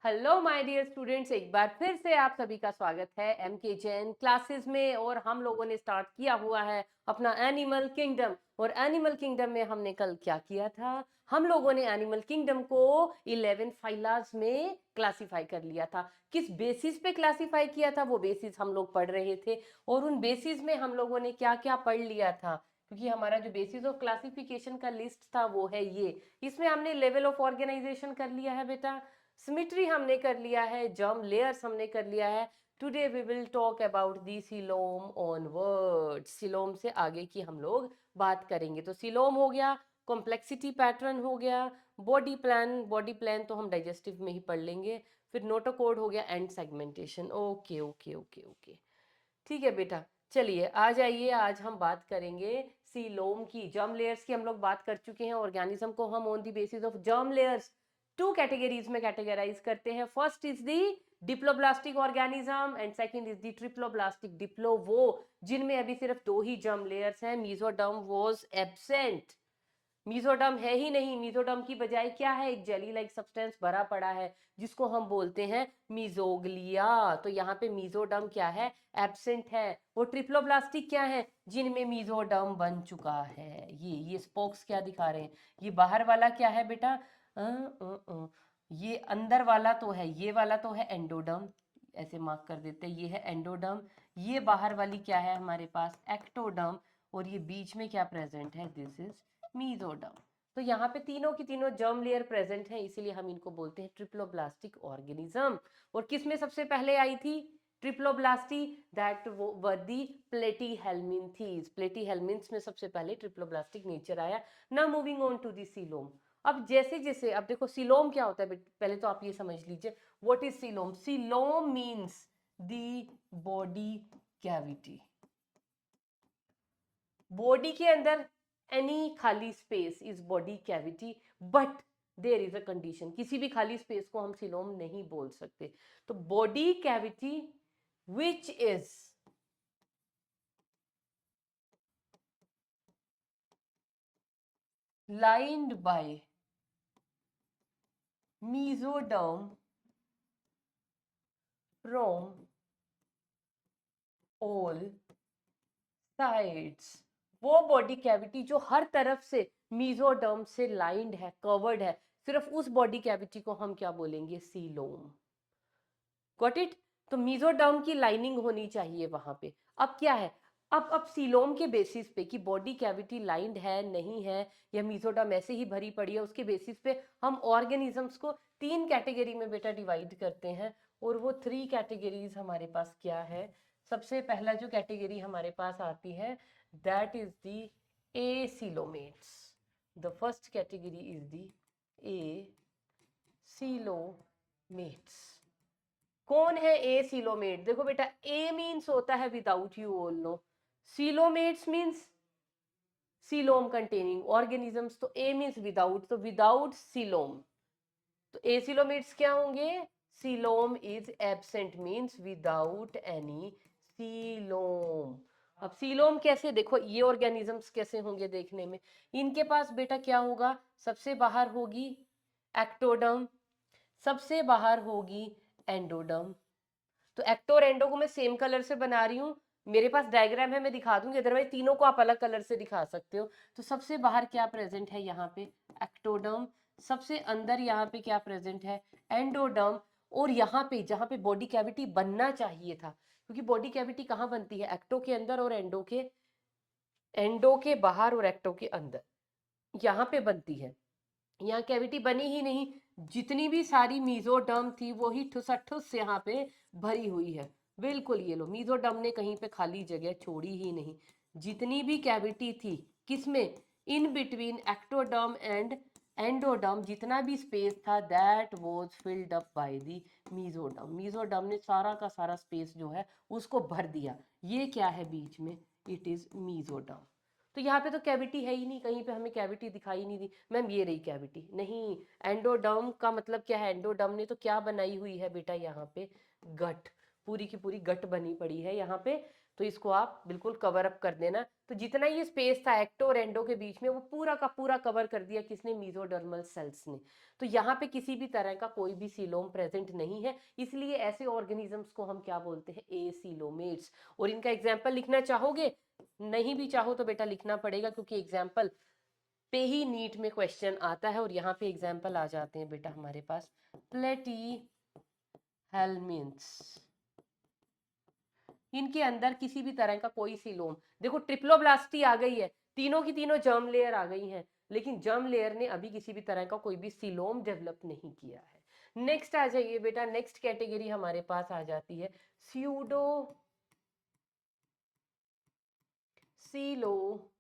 Hello my dear students, एक बार फिर से आप सभी का स्वागत है एम के जैन क्लासेस में। और हम लोगों ने स्टार्ट किया हुआ है अपना एनिमल किंगडम। और एनिमल किंगडम में हमने कल क्या किया था? हम लोगों ने एनिमल किंगडम को 11 फाइलास में क्लासिफाई कर लिया था। किस बेसिस पे क्लासिफाई किया था वो बेसिस हम लोग पढ़ रहे थे। और उन बेसिस में हम लोगों ने क्या क्या पढ़ लिया था, क्योंकि हमारा जो बेसिस ऑफ क्लासिफिकेशन का लिस्ट था वो है ये। इसमें हमने लेवल ऑफ ऑर्गेनाइजेशन कर लिया है बेटा, सिमेट्री हमने कर लिया है, जर्म लेयर्स हमने कर लिया है। Today we will talk about the coelom onward. Coelom से आगे की हम लोग बात करेंगे। तो सीलोम हो गया, कॉम्प्लेक्सिटी पैटर्न हो गया, बॉडी प्लान तो हम डाइजेस्टिव में ही पढ़ लेंगे। फिर नोटोकोड हो गया, and segmentation. Okay okay okay okay, ठीक है बेटा। चलिए आ जाइए, आज हम बात करेंगे सीलोम की। जर्म लेयर्स की हम लोग बात कर चुके हैं। ऑर्गेनिज्म को हम on the basis of germ layers two categories में कैटेगराइज करते हैं। First is the diploblastic organism and second is the triploblastic. Diplo वो जिनमें अभी सिर्फ दो ही जर्म लेयर्स हैं। मीजोडर्म वाज एब्सेंट, मीजोडर्म है ही नहीं। मीजोडर्म की बजाय क्या है? एक जेली लाइक सब्सटेंस भरा पड़ा है जिसको हम बोलते हैं मीजोग्लिया। तो यहाँ पे मीजोडर्म क्या है? एब्सेंट है। वो ट्रिप्लोब्लास्टिक क्या है? जिनमें मीजोडर्म बन चुका है। ये स्पोक्स क्या दिखा रहे हैं? ये बाहर वाला क्या है बेटा? ये अंदर वाला तो है, ये वाला तो है एंडोडर्म। ऐसे मार्क कर देते हैं, ये है एंडोडर्म। ये बाहर वाली क्या है हमारे पास? एक्टोडर्म। और ये बीच में क्या प्रेजेंट है? This is mesoderm. तो यहाँ पे तीनों की तीनों जर्म लेयर प्रेजेंट है, इसीलिए हम इनको बोलते हैं ट्रिप्लोब्लास्टिक ऑर्गेनिज्म। और किसमें सबसे पहले आई थी ट्रिप्लोब्लास्टी? That were the Platyhelminthes. प्लेटीहेल्मिन्थ्स में सबसे पहले ट्रिप्लोब्लास्टिक नेचर आया। Now moving on to the coelom. अब जैसे जैसे, अब देखो सीलोम क्या होता है, पहले तो आप ये समझ लीजिए what is coelom. Coelom means the body cavity. Body के अंदर एनी खाली space is body cavity, but there is a condition. किसी भी खाली स्पेस को हम सीलोम नहीं बोल सकते। तो body cavity which is lined by mesoderm from all sides। वो बॉडी कैविटी जो हर तरफ से मीजोडर्म से लाइंड है, कवर्ड है, सिर्फ उस बॉडी कैविटी को हम क्या बोलेंगे? सीलोम। Got it? तो मीजोडर्म की लाइनिंग होनी चाहिए वहां पे। अब क्या है? अब सीलोम के बेसिस पे कि बॉडी कैविटी लाइंड है नहीं है, या मीजोडर्म ऐसे ही भरी पड़ी है, उसके बेसिस पे हम ऑर्गेनिजम्स को तीन कैटेगरी में बेटा डिवाइड करते हैं। और वो थ्री कैटेगरीज हमारे पास क्या है? सबसे पहला जो कैटेगरी हमारे पास आती है that is the acoelomates. The first category is the acoelomates. कौन है ए सीलोमेट? देखो बेटा, ए मीन्स होता है without, you all know. Coelomates means coelom containing organisms. तो ए मीन्स विदाउट, तो विदाउट सीलोम। तो ए सीलोमेट्स क्या होंगे? Coelom is absent means without any coelom. अब सीलोम कैसे? देखो ये ऑर्गेनिजम्स कैसे होंगे देखने में। इनके पास बेटा क्या होगा? सबसे बाहर होगी एक्टोडर्म, सबसे बाहर होगी एंडोडर्म। तो एक्टो और एंडो को मैं सेम कलर से बना रही हूँ। मेरे पास डायग्राम है, मैं दिखा दूंगी, अदरवाइज तीनों को आप अलग कलर से दिखा सकते हो। तो सबसे बाहर क्या प्रेजेंट है यहाँ पे? एक्टोडर्म। सबसे अंदर यहाँ पे क्या प्रेजेंट है? एंडोडर्म। और यहाँ पे जहाँ पे बॉडी कैविटी बनना चाहिए था, क्योंकि बॉडी कैविटी कहाँ बनती है? एक्टो के अंदर और एंडो के बाहर और एक्टो के अंदर, यहाँ पे बनती है। यहाँ कैविटी बनी ही नहीं। जितनी भी सारी मीजोडर्म थी वो ही ठुस यहाँ पे भरी हुई है। बिल्कुल, ये लो, मीजोडर्म ने कहीं पे खाली जगह छोड़ी ही नहीं। जितनी भी कैविटी थी किसमें? In between ectoderm and endoderm, जितना भी स्पेस था that was filled up by the mesoderm. Mesoderm ने सारा का सारा स्पेस जो है उसको भर दिया। ये क्या है बीच में? It is mesoderm. तो यहाँ पे तो कैविटी है ही नहीं, कहीं पे हमें कैविटी दिखाई नहीं दी। मैम ये रही कैविटी नहीं। एंडोडर्म का मतलब क्या है? एंडोडर्म ने तो क्या बनाई हुई है बेटा यहाँ पे? गट। पूरी की पूरी गट बनी पड़ी है यहाँ पे। तो इसको आप बिल्कुल कवर अप कर देना। तो जितना ये स्पेस था एक्टो और एंडो के बीच में वो पूरा का पूरा कवर कर दिया किसने, मीजोडर्मल सेल्स ने। तो यहाँ पे किसी भी तरह का कोई भी सीलोम प्रेजेंट नहीं है, इसलिए ऐसे ऑर्गेनिजम्स को हम क्या बोलते हैं, एसीलोमेट्स। और इनका एग्जाम्पल लिखना चाहोगे, नहीं भी चाहो तो बेटा लिखना पड़ेगा, क्योंकि एग्जाम्पल पे ही नीट में क्वेश्चन आता है। और यहाँ पे एग्जाम्पल आ जाते हैं बेटा हमारे पास प्लेटी हेलमिंथ्स, इनके अंदर किसी भी तरह का कोई सीलोम, देखो ट्रिप्लोब्लास्टी आ गई है, तीनों की तीनों जर्म लेयर आ गई हैं, लेकिन जर्म लेयर ने अभी किसी भी तरह का कोई भी सीलोम डेवलप नहीं किया है। नेक्स्ट आ जाइए बेटा, नेक्स्ट कैटेगरी हमारे पास आ जाती है स्यूडो सीलोमेट्स।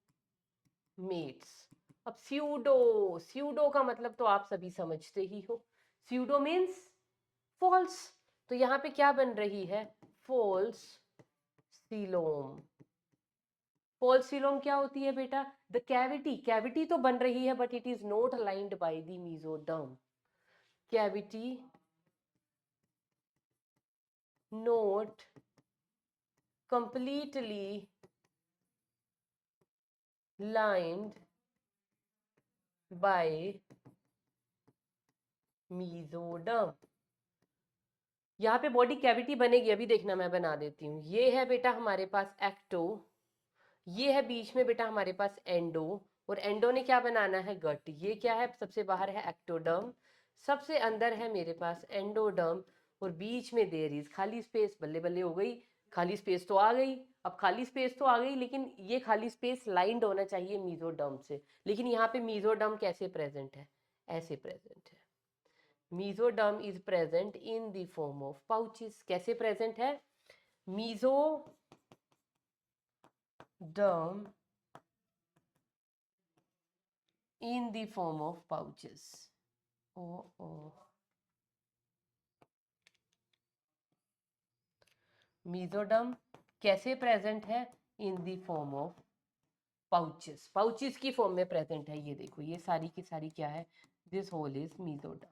अब स्यूडो, स्यूडो का मतलब तो आप सभी समझते ही हो, स्यूडो मीन्स फॉल्स। तो यहाँ पे क्या बन रही है, फॉल्स सीलोम। फॉल्स सीलोम क्या होती है बेटा, द कैविटी, कैविटी तो बन रही है but it is not aligned by the mesoderm, cavity not completely lined by mesoderm। यहाँ पे बॉडी कैविटी बनेगी, अभी देखना मैं बना देती हूँ। ये है बेटा हमारे पास एक्टो, ये है बीच में बेटा हमारे पास एंडो, और एंडो ने क्या बनाना है, गट। ये क्या है, सबसे बाहर है एक्टोडर्म, सबसे अंदर है मेरे पास एंडोडर्म, और बीच में देयर इज खाली स्पेस। बल्ले बल्ले हो गई, खाली स्पेस तो आ गई। अब खाली स्पेस तो आ गई, लेकिन ये खाली स्पेस लाइंड होना चाहिए मीजोडर्म से। लेकिन यहाँ पे मीजोडर्म कैसे प्रेजेंट है, ऐसे प्रेजेंट है। Mesoderm is present in the form of pouches. कैसे प्रेजेंट है, mesoderm in the form of pouches। Mesoderm कैसे प्रेजेंट है, in the form of pouches, pouches की फॉर्म में प्रेजेंट है। ये देखो, ये सारी की सारी क्या है, दिस होल इज मीजोडर्म।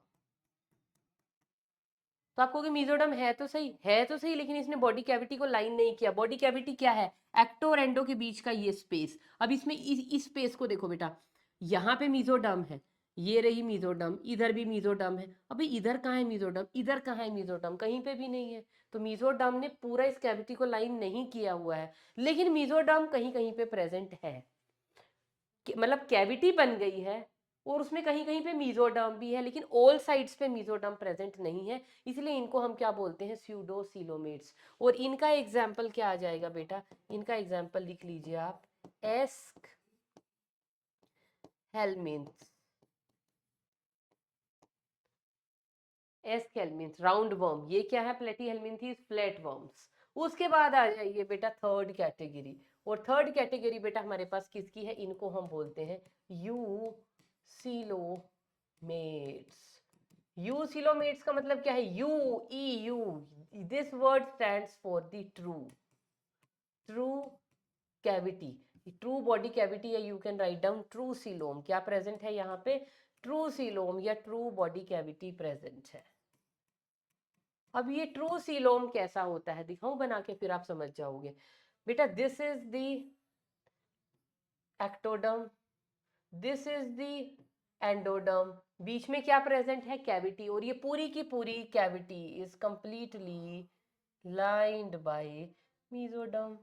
तो आपको मीजोडर्म है तो सही, है तो सही, लेकिन इसने बॉडी कैविटी को लाइन नहीं किया। बॉडी कैविटी क्या है, एक्टो और एंडो के बीच का ये स्पेस। अब इसमें इस स्पेस को देखो बेटा, यहाँ पे मीजोडर्म है, ये रही मीजोडर्म, इधर भी मीजोडर्म है। अभी इधर कहाँ है मीजोडर्म, इधर कहाँ है मीजोडर्म, कहीं पे भी नहीं है। तो मीजोडर्म ने पूरा इस कैविटी को लाइन नहीं किया हुआ है, लेकिन मीजोडर्म कहीं कहीं पे प्रेजेंट है। मतलब कैविटी बन गई है और उसमें कहीं कहीं पे मीजोडर्म भी है, लेकिन ऑल साइड्स पे मीजोडर्म प्रेजेंट नहीं है, इसलिए इनको हम क्या बोलते हैं, स्यूडोसीलोमेट्स। और इनका एग्जाम्पल क्या आ जाएगा बेटा, इनका एग्जाम्पल लिख लीजिए आप, एस्क हेलमिंथ्स। एस्क हेलमिंथ्स राउंड वर्म, ये क्या है, प्लेटी हेलमिंथीज फ्लैट वर्म्स। उसके बाद आ जाइए बेटा थर्ड कैटेगरी, और थर्ड कैटेगरी बेटा हमारे पास किसकी है, इनको हम बोलते हैं यू सीलोमेट्स। यू सीलोमेट्स का मतलब क्या है, U, E U, this word stands for the true, true cavity, true body cavity, या you can write down true coelom. क्या प्रेजेंट है यहाँ पे, ट्रू सीलोम या ट्रू बॉडी कैविटी प्रेजेंट है। अब ये ट्रू सीलोम कैसा होता है दिखाऊं बना के, फिर आप समझ जाओगे बेटा। This is the ectoderm, this is the endoderm, बीच में क्या प्रेजेंट है, कैविटी, और ये पूरी की पूरी cavity is completely lined by mesoderm.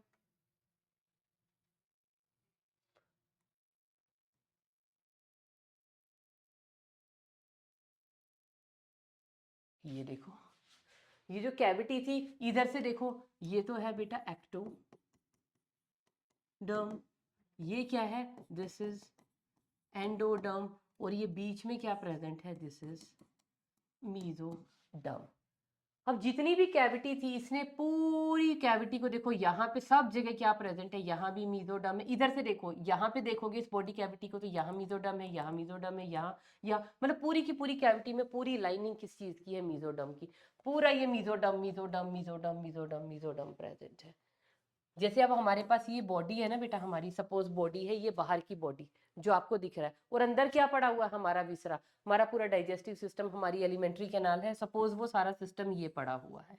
ये देखो, ये जो कैविटी थी, इधर से देखो, ये तो है बेटा एक्टोडर्म, ये क्या है, दिस इज एंडोडर्म, और ये बीच में क्या प्रेजेंट है, दिस इज मीजोडर्म। अब जितनी भी कैविटी थी, इसने पूरी कैविटी को देखो, यहाँ पे सब जगह क्या प्रेजेंट है, यहाँ भी मीजोडर्म है। इधर से देखो, यहाँ पे देखोगे इस बॉडी कैविटी को, तो यहाँ मीजोडर्म है, यहाँ मीजोडर्म है, यहाँ मतलब पूरी की पूरी कैविटी में पूरी लाइनिंग किस चीज की है, मीजोडर्म की। पूरा ये mesoderm mesoderm mesoderm mesoderm mesoderm present है। जैसे अब हमारे पास ये बॉडी है ना बेटा, हमारी सपोज बॉडी है, ये बाहर की बॉडी जो आपको दिख रहा है, और अंदर क्या पड़ा हुआ है, हमारा विसरा, हमारा पूरा डाइजेस्टिव सिस्टम, हमारी एलिमेंट्री कैनाल है, सपोज वो सारा सिस्टम ये पड़ा हुआ है।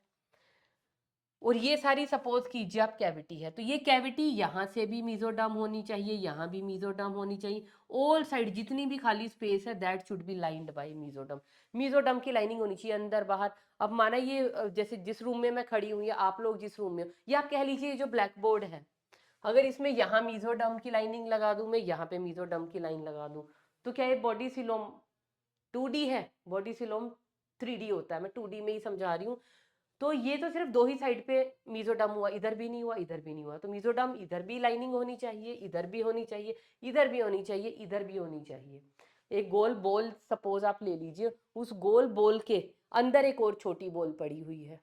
और ये सारी सपोज कीजिए आप कैविटी है, तो ये कैविटी यहाँ से भी मीजोडर्म होनी चाहिए, यहाँ भी मीजोडर्म होनी चाहिए, ऑल साइड जितनी भी खाली स्पेस है that should be lined by mesoderm. Mesoderm की लाइनिंग होनी चाहिए अंदर बाहर। अब माना ये जैसे जिस रूम में मैं खड़ी हूँ या आप लोग जिस रूम में हो, या आप कह लीजिए जो ब्लैक बोर्ड है, अगर इसमें यहाँ मीजोडर्म की लाइनिंग लगा दूं, मैं यहाँ पे मीजोडर्म की लाइन लगा दूं, तो क्या ये बॉडी सिलोम 2D है? बॉडी सिलोम 3D होता है, मैं 2D में ही समझा रही हूँ। तो ये तो सिर्फ दो ही साइड पे मीजोडम हुआ, इधर भी नहीं हुआ, इधर भी नहीं हुआ। तो मीजोडम इधर भी लाइनिंग होनी चाहिए, इधर भी होनी चाहिए, इधर भी होनी चाहिए, इधर भी होनी चाहिए। एक गोल बॉल सपोज आप ले लीजिए, उस गोल बॉल के अंदर एक और छोटी बॉल पड़ी हुई है,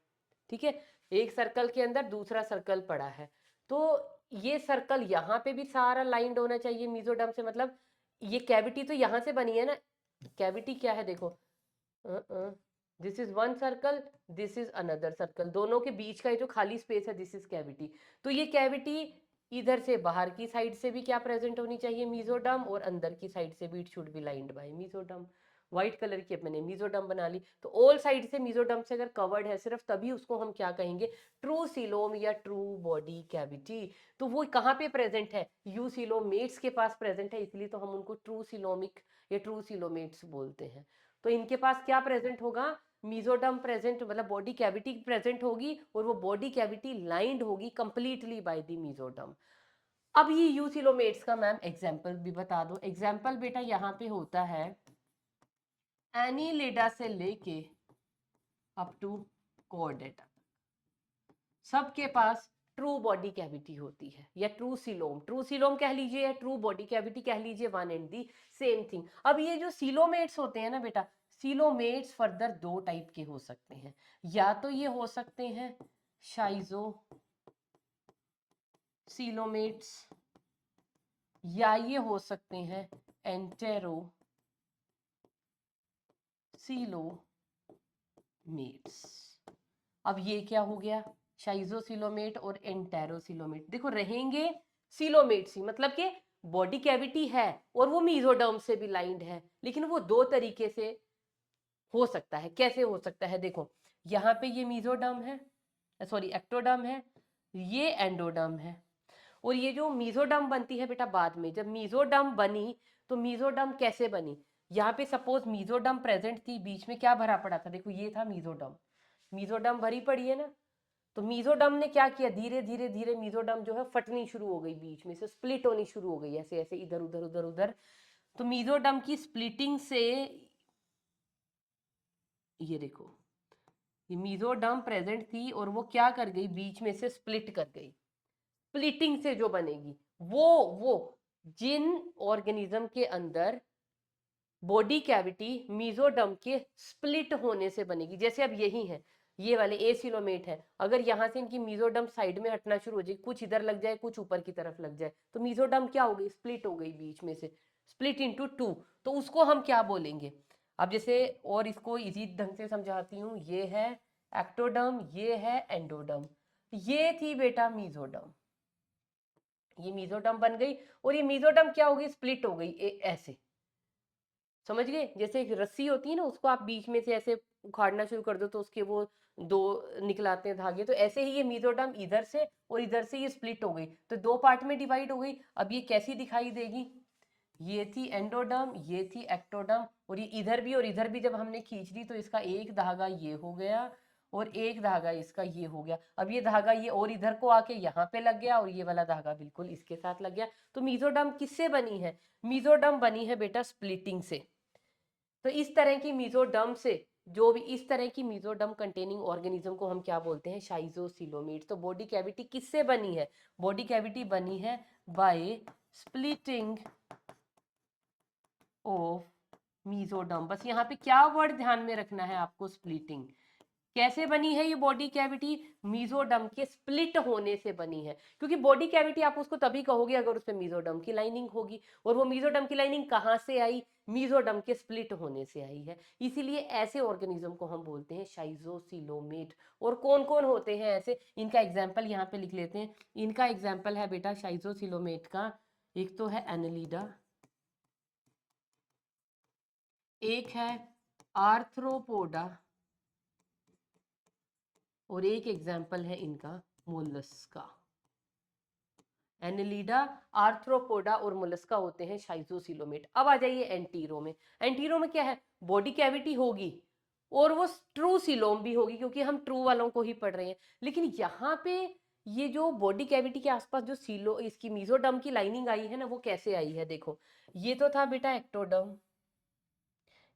ठीक है? एक सर्कल के अंदर दूसरा सर्कल पड़ा है, तो ये सर्कल यहाँ पे भी सारा लाइंड होना चाहिए मीजोडम से। मतलब ये कैविटी तो यहाँ से बनी है ना, कैविटी क्या है देखो, this is one circle, this is another circle, दोनों के बीच का ये जो खाली स्पेस है दिस इज कैविटी। तो ये कैविटी इधर से बाहर की साइड से भी क्या प्रेजेंट होनी चाहिए? मीजोडम, और अंदर की साइड से भी it should be lined by mesoderm. White colour की मैंने मीजोडम बना ली, तो ऑल साइड से मीजोडम से अगर कवर्ड है सिर्फ, तभी उसको हम क्या कहेंगे? ट्रू सीलोम या ट्रू बॉडी कैविटी। तो वो कहाँ पे प्रेजेंट है? यू सीलोमेट्स के पास प्रेजेंट है, इसलिए तो हम उनको ट्रू सीलोमिक या ट्रू सीलोमेट्स बोलते हैं। तो इनके पास क्या प्रेजेंट होगा? मीजोडम प्रेजेंट, मतलब बॉडी कैविटी प्रेजेंट होगी, और वो बॉडी कैविटी लाइंड होगी कंप्लीटली बाय द मीजोडम। अब ये यूसिलोमेट्स का मैम एग्जांपल भी बता दो। एग्जांपल बेटा यहाँ पे होता है एनीलिडा से लेके अप टू कोर्डेटा, सबके पास ट्रू बॉडी कैविटी होती है, या ट्रू सीलोम, ट्रू सीलोम कह लीजिए या ट्रू बॉडी कैविटी कह लीजिए, one and the same thing. अब ये जो सीलोमेट्स होते हैं ना बेटा, सीलोमेट्स फर्दर दो टाइप के हो सकते हैं, या तो ये हो सकते हैं शाइजो सीलोमेट्स, या ये हो सकते हैं एंटेरो सीलोमेट्स। अब ये क्या हो गया? शाइजोसिलोमेट और एंटेरोसिलोमेट, देखो रहेंगे सिलोमेट्स ही, मतलब कि बॉडी कैविटी है और वो मीजोडर्म से भी लाइंड है, लेकिन वो दो तरीके से हो सकता है। कैसे हो सकता है? देखो यहाँ पे ये मीजोडर्म है, सॉरी एक्टोडर्म है, ये एंडोडर्म है, और ये जो मीजोडर्म बनती है बेटा बाद में, जब मीजोडर्म बनी तो मीजोडर्म कैसे बनी? यहाँ पे सपोज मीजोडर्म प्रेजेंट थी, बीच में क्या भरा पड़ा था? देखो ये था मीजोडर्म, मीजोडर्म भरी पड़ी है ना, तो मीजोडर्म ने क्या किया? धीरे धीरे धीरे मीजोडर्म जो है फटनी शुरू हो गई, बीच में से स्प्लिट होनी शुरू हो गई, ऐसे ऐसे इधर उधर उधर उधर। तो मीजोडर्म की स्प्लिटिंग से, ये देखो ये मीजोडर्म प्रेजेंट थी और वो क्या कर गई? बीच में से स्प्लिट कर गई। स्प्लिटिंग से जो बनेगी वो जिन ऑर्गेनिज्म के अंदर बॉडी कैविटी मीजोडर्म के स्प्लिट होने से बनेगी, जैसे अब यही है, ये वाले एसिलोमेट है, अगर यहाँ से इनकी मीजोडर्म साइड में हटना शुरू हो जाए, कुछ इधर लग जाए कुछ ऊपर की तरफ लग जाए, तो मीजोडर्म क्या हो गई? स्प्लिट हो गई बीच में से, स्प्लिट इनटू टू। तो उसको हम क्या बोलेंगे? अब जैसे और इसको इजी ढंग से समझाती हूँ, ये है एक्टोडर्म, ये है एंडोडर्म, ये थी बेटा मीजोडर्म, ये मीजोडर्म बन गई, और ये मीजोडर्म क्या हो गई? स्प्लिट हो गई ऐसे, समझ गए? जैसे एक रस्सी होती है ना, उसको आप बीच में से ऐसे उखाड़ना शुरू कर दो तो उसके वो दो निकलाते हैं धागे, तो ऐसे ही ये मीजोडर्म इधर से और इधर से ये स्प्लिट हो गई, तो दो पार्ट में डिवाइड हो गई। अब ये कैसी दिखाई देगी? ये थी एंडोडर्म, ये थी एक्टोडर्म, और ये इधर भी और इधर भी जब हमने खींच ली तो इसका एक धागा ये हो गया और एक धागा इसका ये हो गया। अब ये धागा ये और इधर को आके यहाँ पे लग गया और ये वाला धागा बिल्कुल इसके साथ लग गया। तो मीजोडर्म किससे बनी है? मीजोडर्म बनी है बेटा स्प्लिटिंग से। तो इस तरह की मीजोडर्म से, जो भी इस तरह की मीजोडर्म कंटेनिंग ऑर्गेनिज्म को हम क्या बोलते हैं? शाइजोसिलोमेट। तो बॉडी कैविटी किससे बनी है? बॉडी कैविटी बनी है बाय स्प्लिटिंग ऑफ मीजोडर्म। बस यहाँ पे क्या वर्ड ध्यान में रखना है आपको? स्प्लिटिंग। कैसे बनी है ये बॉडी कैविटी? मीजोडर्म के स्प्लिट होने से बनी है, क्योंकि बॉडी कैविटी आप उसको तभी कहोगे अगर उसमें मीजोडर्म की लाइनिंग होगी, और वो मीजोडर्म की लाइनिंग कहाँ से आई? मीजोडर्म के स्प्लिट होने से आई है। इसीलिए ऐसे ऑर्गेनिज्म को हम बोलते हैं शाइजोसिलोमेट। और कौन कौन होते हैं ऐसे? इनका एग्जाम्पल यहाँ पे लिख लेते हैं। इनका एग्जाम्पल है बेटा शाइजोसिलोमेट का, एक तो है एनेलिडा, एक है आर्थ्रोपोडा, और एक एग्जाम्पल है इनका मोलस्का। एनेलिडा, आर्थ्रोपोडा और मोलस्का होते हैं शाइजोसिलोमेट। अब आ जाइए एंटीरो में। एंटीरो में क्या है, बॉडी कैविटी होगी और वो ट्रू सिलोम भी होगी, क्योंकि हम ट्रू वालों को ही पढ़ रहे हैं। लेकिन यहाँ पे ये जो बॉडी कैविटी के आसपास जो सीलो इसकी मीजोडर्म की लाइनिंग आई है ना, वो कैसे आई है देखो। ये तो था बेटा एक्टोडर्म,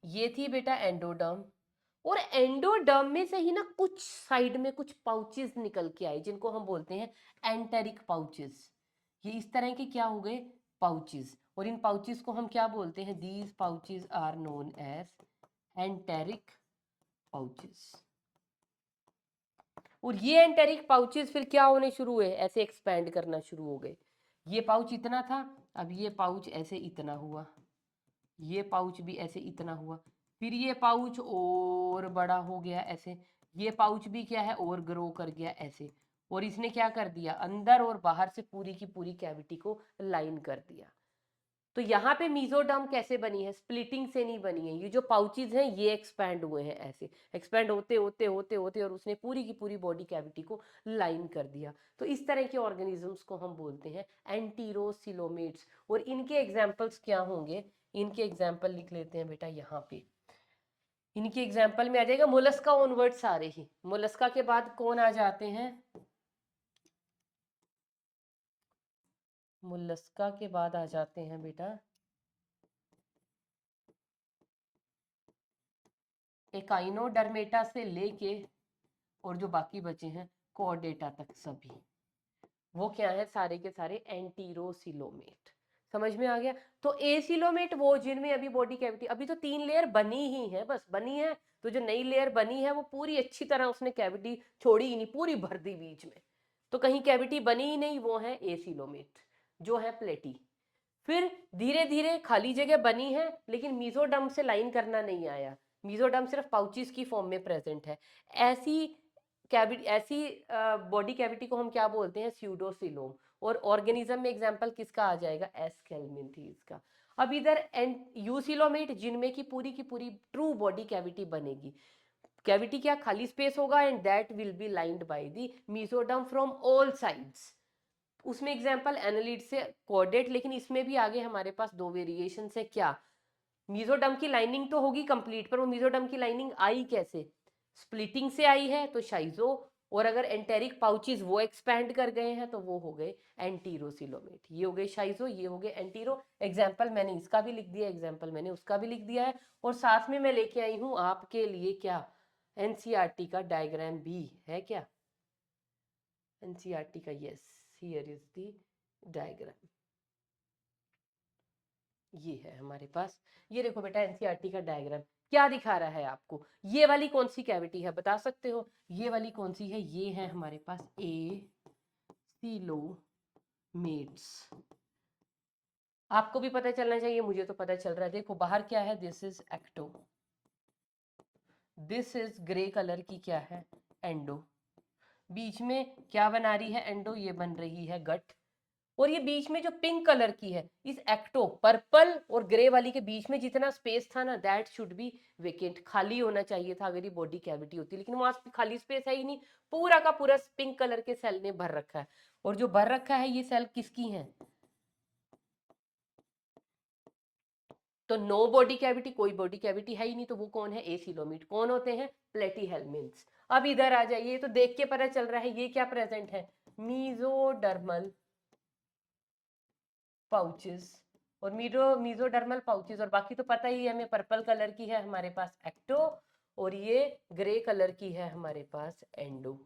ये थी बेटा एंडोडर्म, और एंडोडर्म में से ही ना कुछ साइड में कुछ पाउचेस निकल के आए, जिनको हम बोलते हैं एंटेरिक पाउचेस। ये इस तरह के क्या हो गए, पाउचेस। और इन पाउचेस को हम क्या बोलते हैं, these pouches are known as enteric pouches. और ये एंटेरिक पाउचेस फिर क्या होने शुरू हुए, ऐसे एक्सपैंड करना शुरू हो गए। ये पाउच इतना था, अब ये पाउच ऐसे इतना हुआ, ये पाउच भी ऐसे इतना हुआ, फिर ये पाउच और बड़ा हो गया ऐसे, ये पाउच भी क्या है और ग्रो कर गया ऐसे। और इसने क्या कर दिया, अंदर और बाहर से पूरी की पूरी कैविटी को लाइन कर दिया। तो यहाँ पे मीजोडर्म कैसे बनी है, स्प्लिटिंग से नहीं बनी है। ये जो पाउचेज हैं ये एक्सपैंड हुए हैं, ऐसे एक्सपैंड होते होते होते होते और उसने पूरी की पूरी बॉडी कैविटी को लाइन कर दिया। तो इस तरह के ऑर्गेनिजम्स को हम बोलते हैं एंटीरोसिलोमेट्स। और इनके एग्जाम्पल्स क्या होंगे, इनके एग्जाम्पल लिख लेते हैं बेटा यहाँ पे। इनके एग्जाम्पल में आ जाएगा मोलस्का ऑनवर्ड सारे ही। मोलस्का के बाद कौन आ जाते हैं, मोलस्का के बाद आ जाते हैं बेटा एकाइनोडर्मेटा से लेके और जो बाकी बचे हैं कॉर्डेटा तक सभी, वो क्या है, सारे के सारे एंटीरोसिलोमेट। समझ में आ गया। तो एसिलोमेट वो जिनमें अभी बॉडी कैविटी, अभी तो 3 लेयर बनी ही है, बस बनी है। तो जो नई लेयर बनी है वो पूरी अच्छी तरह उसने कैविटी छोड़ी ही नहीं, पूरी भर दी बीच में, तो कहीं कैविटी बनी ही नहीं, वो है एसिलोमेट जो है प्लेटी। फिर धीरे धीरे खाली जगह बनी है, लेकिन मीजोडर्म से लाइन करना नहीं आया, मीजोडर्म सिर्फ पाउचेस की फॉर्म में प्रेजेंट है। ऐसी कैविटी, ऐसी बॉडी कैविटी को हम क्या बोलते हैं, स्यूडोसिलोम। और ऑर्गेनिज्म में एग्जांपल किसका आ जाएगा, एस्केलमिंथीज का। अब इधर यूसिलोमेट जिनमें की पूरी ट्रू बॉडी कैविटी बनेगी। कैविटी क्या, खाली स्पेस होगा, and that will be lined by the mesoderm from all sides. उसमें एग्जांपल एनालिड से कॉर्डेट, लेकिन इसमें भी आगे हमारे पास दो वेरिएशन है। क्या, मीजोडर्म की लाइनिंग तो होगी कंप्लीट, पर वो मीजोडर्म की लाइनिंग आई कैसे, स्प्लिटिंग से आई है, तो शाइजो। और अगर एंटेरिक पाउचेस वो एक्सपैंड कर गए हैं तो वो हो गए एंटीरोसिलोमेट। ये हो गए शाइजो, ये हो गए एंटीरो। एग्जाम्पल मैंने इसका भी लिख दिया, एग्जाम्पल मैंने उसका भी लिख दिया है। और साथ में मैं लेके आई हूं आपके लिए क्या, एनसीईआरटी का डायग्राम भी है क्या, एनसीईआरटी का, yes, here is the diagram. ये है हमारे पास, ये देखो बेटा एनसीईआरटी का डायग्राम क्या दिखा रहा है आपको। ये वाली कौन सी कैविटी है बता सकते हो, ये वाली कौन सी है, ये है हमारे पास ए सिलोमेट्स। आपको भी पता चलना चाहिए, मुझे तो पता चल रहा है। देखो बाहर क्या है, this is ecto, this is grey colour की क्या है, एंडो। बीच में क्या बना रही है एंडो, ये बन रही है गट। और ये बीच में जो पिंक कलर की है, इस एक्टो पर्पल और ग्रे वाली के बीच में जितना स्पेस था ना, दैट शुड बी वेकेंट, खाली होना चाहिए था अगर ये बॉडी कैविटी होती, लेकिन वहां खाली स्पेस है ही नहीं, पूरा का पूरा पिंक कलर के सेल ने भर रखा है। और जो भर रखा है ये सेल किसकी है, तो नो बॉडी कैविटी, कोई बॉडी कैविटी है ही नहीं, तो वो कौन है, एसिलोमेट। कौन होते हैं, प्लेटीहेल्मिन्थ्स। अब इधर आ जाइए, तो देख के पता चल रहा है ये क्या प्रेजेंट है, मीजोडर्मल पाउचेस। और मीजोडर्मल पाउचेस, और बाकी तो पता ही है हमें, पर्पल कलर की है हमारे पास एक्टो, और ये ग्रे कलर की है हमारे पास एंडो।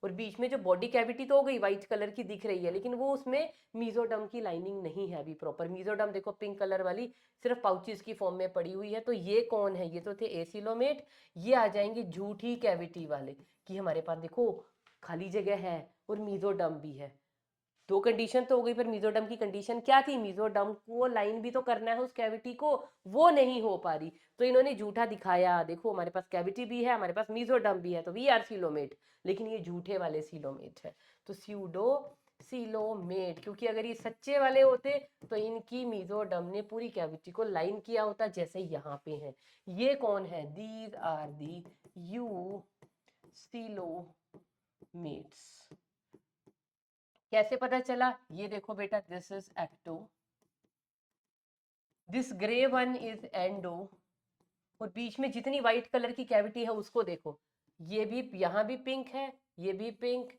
और बीच में जो बॉडी कैविटी तो हो गई व्हाइट कलर की दिख रही है, लेकिन वो उसमें मीजोडर्म की लाइनिंग नहीं है अभी प्रॉपर। मीजोडर्म देखो पिंक कलर वाली सिर्फ पाउचेस की फॉर्म में पड़ी हुई है। तो ये कौन है, ये तो थे एसिलोमेट। ये आ जाएंगे झूठी कैविटी वाले, कि हमारे पास देखो खाली जगह है और मीजोडर्म भी है। दो कंडीशन तो हो गई, पर मीजोडर्म की कंडीशन क्या थी, मीजोडर्म को लाइन भी तो करना है उस कैविटी को, वो नहीं हो पा रही, तो इन्होंने झूठा दिखाया। देखो हमारे पास कैविटी भी है, हमारे पास मीजोडर्म भी है, तो वी आर सिलोमेट, लेकिन ये झूठे वाले सिलोमेट है, तो स्यूडो सिलोमेट। क्योंकि अगर ये सच्चे वाले होते तो इनकी मीजोडर्म ने पूरी कैविटी को लाइन किया होता, जैसे यहाँ पे है। ये कौन है, these are the eucoelomates. कैसे पता चला? ये देखो बेटा, this is ecto, this grey one is endo, और बीच में जितनी व्हाइट कलर की कैविटी है उसको देखो, ये भी, यहाँ भी पिंक है, ये भी पिंक,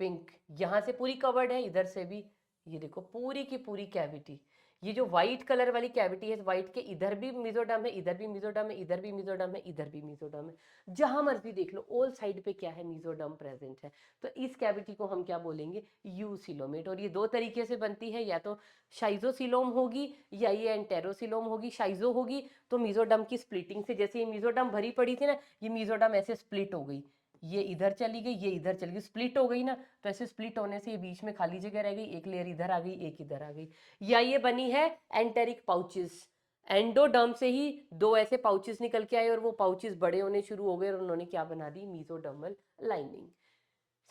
पिंक यहाँ से पूरी कवर्ड है, इधर से भी, ये देखो पूरी की पूरी कैविटी। ये जो व्हाइट कलर वाली कैविटी है, व्हाइट के इधर भी मिजोडम है, इधर भी मिजोडम है, इधर भी मिजोडम है, इधर भी मिजोडम है, जहां मर्जी देख लो ऑल साइड पे क्या है, मिजोडम प्रेजेंट है। तो इस कैविटी को हम क्या बोलेंगे? यूसिलोमेट। और ये दो तरीके से बनती है, या तो शाइजोसिलोम होगी या ये एंटेरोसिलोम होगी। शाइजो होगी तो मिजोडम की स्प्लिटिंग से, जैसे ये मिजोडम भरी पड़ी थी ना, ये मिजोडम ऐसे स्प्लिट हो गई, ये इधर चली गई, ये इधर चली गई, स्प्लिट हो गई ना, तो ऐसे स्प्लिट होने से ये बीच में खाली जगह रह गई, एक लेयर इधर आ गई, एक इधर आ गई। या ये बनी है एंटेरिक पाउचेस, एंडोडर्म से ही दो ऐसे पाउचेस निकल के आए और वो पाउचेस बड़े होने शुरू हो गए और उन्होंने क्या बना दी? Mesodermal lining.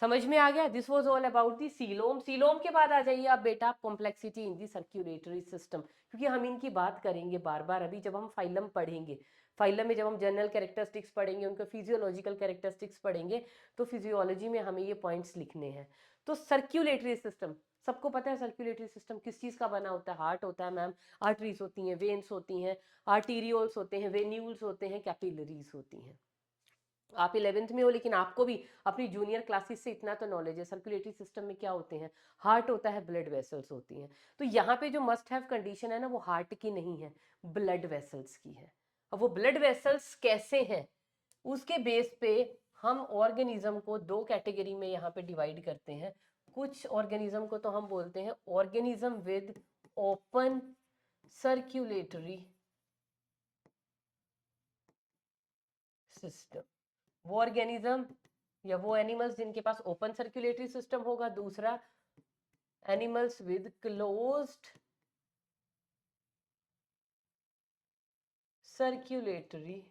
समझ में आ गया? This was all about the coelom. Coelom के बाद आ जाइए आप बेटा complexity in the circulatory system, क्योंकि हम इनकी बात करेंगे बार बार अभी जब हम फाइलम पढ़ेंगे। फाइलम में जब हम जनरल कैरेक्टरिस्टिक्स पढ़ेंगे, उनके फिजियोलॉजिकल कैरेक्टरिस्टिक्स पढ़ेंगे, तो फिजियोलॉजी में हमें ये पॉइंट्स लिखने हैं। तो सर्क्यूलेटरी सिस्टम, सबको पता है सर्क्यूलेटरी सिस्टम किस चीज़ का बना होता है? हार्ट होता है मैम, आर्टरीज होती हैं, वेन्स होती हैं, आर्टीरियोल्स होते हैं, वेन्यूल्स होते हैं, कैपिलरीज होती हैं। आप 11th में हो लेकिन आपको भी अपनी जूनियर क्लासेस से इतना तो नॉलेज है, सर्कुलेटरी सिस्टम में क्या होते हैं? हार्ट होता है, ब्लड वेसल्स होती हैं। तो यहाँ पे जो मस्ट हैव कंडीशन है ना, वो हार्ट की नहीं है, ब्लड वेसल्स की है। अब वो ब्लड वेसल्स कैसे हैं, उसके बेस पे हम ऑर्गेनिज्म को दो कैटेगरी में यहाँ पे डिवाइड करते हैं। कुछ ऑर्गेनिज्म को तो हम बोलते हैं organism with open circulatory system, वो ऑर्गेनिज्म या वो एनिमल्स जिनके पास ओपन सर्कुलेटरी सिस्टम होगा। दूसरा, animals with closed circulatory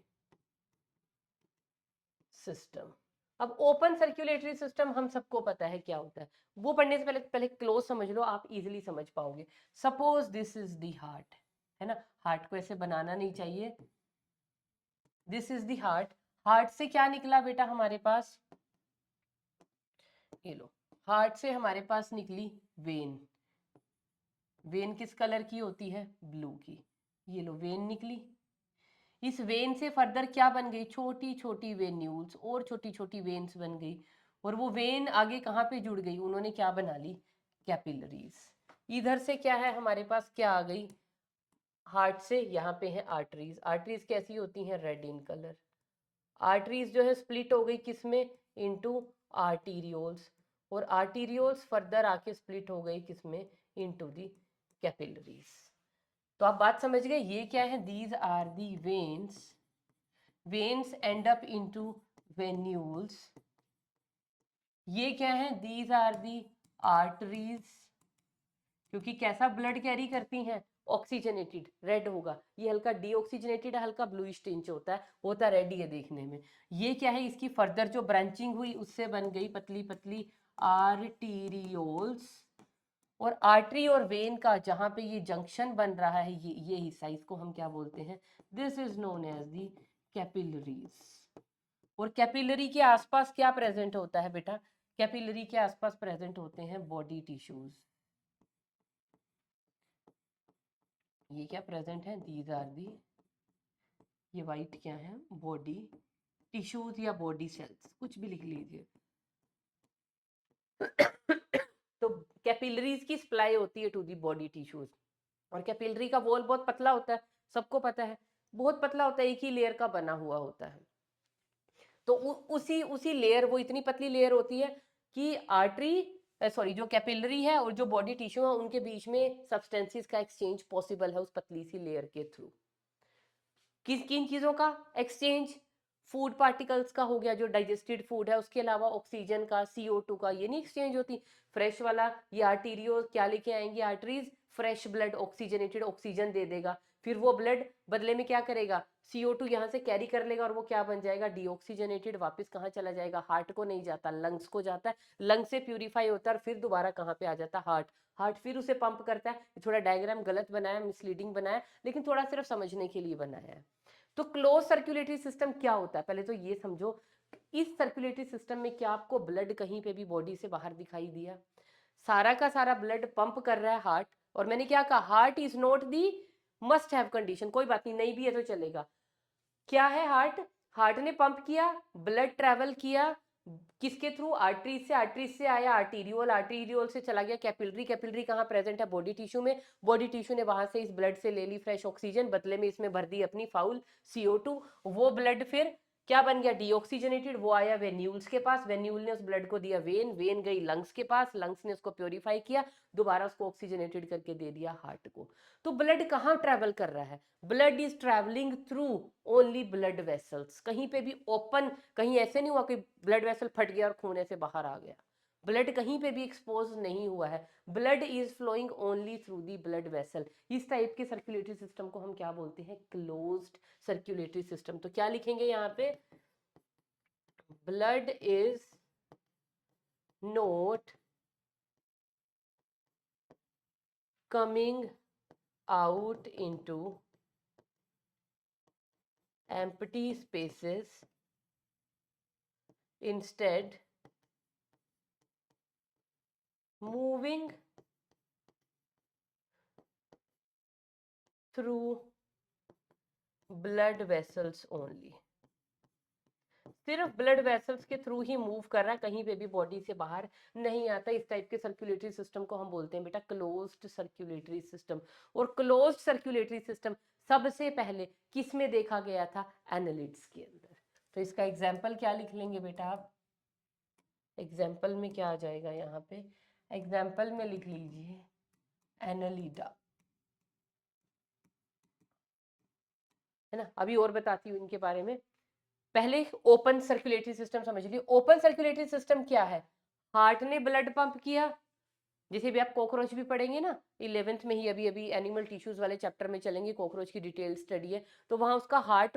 system. अब ओपन सर्कुलेटरी सिस्टम हम सबको पता है क्या होता है, वो पढ़ने से पहले पहले क्लोज समझ लो, आप इजीली समझ पाओगे। Suppose this is the heart, है ना, हार्ट को ऐसे बनाना नहीं चाहिए, this is the heart. Heart से क्या निकला बेटा हमारे पास? ये लो, हार्ट से हमारे पास निकली वेन। वेन किस कलर की होती है? ब्लू की। ये लो वेन निकली, इस वेन से फर्दर क्या बन गई? छोटी छोटी वेन्यूल्स, और छोटी छोटी वेन्स बन गई, और वो वेन आगे कहाँ पे जुड़ गई? उन्होंने क्या बना ली? कैपिलरीज। इधर से क्या है हमारे पास? क्या आ गई? हार्ट से यहाँ पे है आर्टरीज। आर्टरीज कैसी होती हैं? Red in colour. आर्टरीज जो है स्प्लिट हो गई किसमें? इनटू आर्टीरियोल्स, और आर्टीरियोल्स फर्दर आके स्प्लिट हो गई किसमें? Into the capillaries. तो आप बात समझ गए, ये क्या है? These are the veins, veins end up into venules. ये क्या है? दीज आर दी आर्टरीज, क्योंकि कैसा ब्लड कैरी करती हैं? ऑक्सीजनेटेड, रेड होगा। ये हल्का डीऑक्सीजनेटेड है, हल्का ब्लूइश टिंच होता रेड ही है देखने में। ये क्या है? इसकी फर्दर जो ब्रांचिंग हुई उससे बन गई पतली पतली आर्टीरियोल्स, और आर्टरी और वेन का जहां पे ये जंक्शन बन रहा है, ये हिस्सा, इसको हम क्या बोलते हैं? This is known as the capillaries. और कैपिलरी के आसपास क्या प्रेजेंट होता है बेटा? कैपिलरी के आसपास प्रेजेंट होते हैं बॉडी टिश्यूज। ये क्या प्रेजेंट है? दीज आर दी, ये वाइट क्या है? बॉडी टिश्यूज या बॉडी सेल्स, कुछ भी लिख लीजिए। तो कैपिलरीज की सप्लाई होती है टू दी बॉडी टिश्यूज, और कैपिलरी का वॉल बहुत पतला होता है, सबको पता है, बहुत पतला होता है, एक ही लेयर का बना हुआ होता है। तो उसी उसी लेयर, वो इतनी पतली लेयर होती है कि आर्टरी, सॉरी, जो कैपिलरी है और जो बॉडी टिश्यू है उनके बीच में सब्सटेंसेस का एक्सचेंज पॉसिबल है उस पतली सी लेयर के थ्रू। किस किन चीजों का एक्सचेंज? फूड पार्टिकल्स का हो गया, जो डाइजेस्टेड फूड है, उसके अलावा ऑक्सीजन का, CO2 का, ये नहीं एक्सचेंज होती? फ्रेश वाला ये आर्टीरियो क्या लेके आएंगे? Arteries fresh blood, oxygenated oxygen दे देगा, फिर वो ब्लड बदले में क्या करेगा? CO2 यहाँ से कैरी कर लेगा और वो क्या बन जाएगा? डीऑक्सीजनेटेड। वापस कहाँ चला जाएगा? हार्ट को नहीं जाता, लंग्स को जाता है, लंग से प्यूरिफाई होता है और फिर दोबारा कहाँ पे आ जाता है? हार्ट। हार्ट फिर उसे पंप करता है। थोड़ा डायग्राम गलत बनाया, मिसलीडिंग बनाया, लेकिन थोड़ा सिर्फ समझने के लिए बनाया है। तो क्लोज सर्कुलेटरी सिस्टम क्या होता है? पहले तो ये समझो, इस सर्कुलेटरी सिस्टम में क्या आपको ब्लड कहीं पे भी बॉडी से बाहर दिखाई दिया? सारा का सारा ब्लड पंप कर रहा है हार्ट, और मैंने क्या कहा, heart is not the must have condition, कोई बात नहीं, नहीं भी है तो चलेगा। क्या है हार्ट? हार्ट ने पंप किया, ब्लड ट्रेवल किया, किसके थ्रू? आर्टरीज से, आर्टरीज से आया आर्टीरियोल, आर्टीरियोल से चला गया कैपिलरी, कैपिलरी कहाँ प्रेजेंट है? बॉडी टिश्यू में, बॉडी टिश्यू ने वहां से इस ब्लड से ले ली फ्रेश ऑक्सीजन, बदले में इसमें भर दी अपनी फाउल CO2। वो ब्लड फिर क्या बन गया? डीऑक्सीजनेटेड। वो आया वेन्यूल्स के पास, वेन्यूल ने उस ब्लड को दिया वेन, वेन गई लंग्स के पास, लंग्स ने उसको प्योरीफाई किया, दोबारा उसको ऑक्सीजनेटेड करके दे दिया हार्ट को। तो ब्लड कहाँ ट्रेवल कर रहा है? Blood is travelling through only blood vessels. कहीं पे भी ओपन, कहीं ऐसे नहीं हुआ कि ब्लड वेसल फट गया और खून ऐसे बाहर आ गया। ब्लड कहीं पे भी एक्सपोज नहीं हुआ है। Blood is flowing only through the blood vessel. इस टाइप के सर्कुलेटरी सिस्टम को हम क्या बोलते हैं? Closed circulatory system. तो क्या लिखेंगे यहाँ पे? Blood is not coming out into empty spaces, instead moving through blood vessels only। सिर्फ ब्लड वेसल्स के थ्रू ही मूव कर रहा है, कहीं पे भी बॉडी से बाहर नहीं आता। इस टाइप के सर्कुलेटरी सिस्टम को हम बोलते हैं बेटा क्लोज्ड सर्कुलेटरी सिस्टम। और क्लोज्ड सर्कुलेटरी सिस्टम सबसे पहले किस में देखा गया था? एनालिड्स के अंदर। तो इसका एग्जाम्पल क्या लिख लेंगे बेटा आप? एग्जाम्पल में क्या आ जाएगा यहाँ पे? एग्जाम्पल में लिख लीजिए एनालिडा, है ना। अभी और बताती हूँ इनके बारे में। पहले ओपन सर्कुलेटरी सिस्टम समझ लीजिए। ओपन सर्कुलेटरी सिस्टम क्या है? हार्ट ने ब्लड पंप किया, जैसे भी आप कॉकरोच भी पढ़ेंगे ना 11th में ही, अभी अभी एनिमल टिश्यूज वाले चैप्टर में चलेंगे, कॉकरोच की डिटेल स्टडी है, तो वहां उसका हार्ट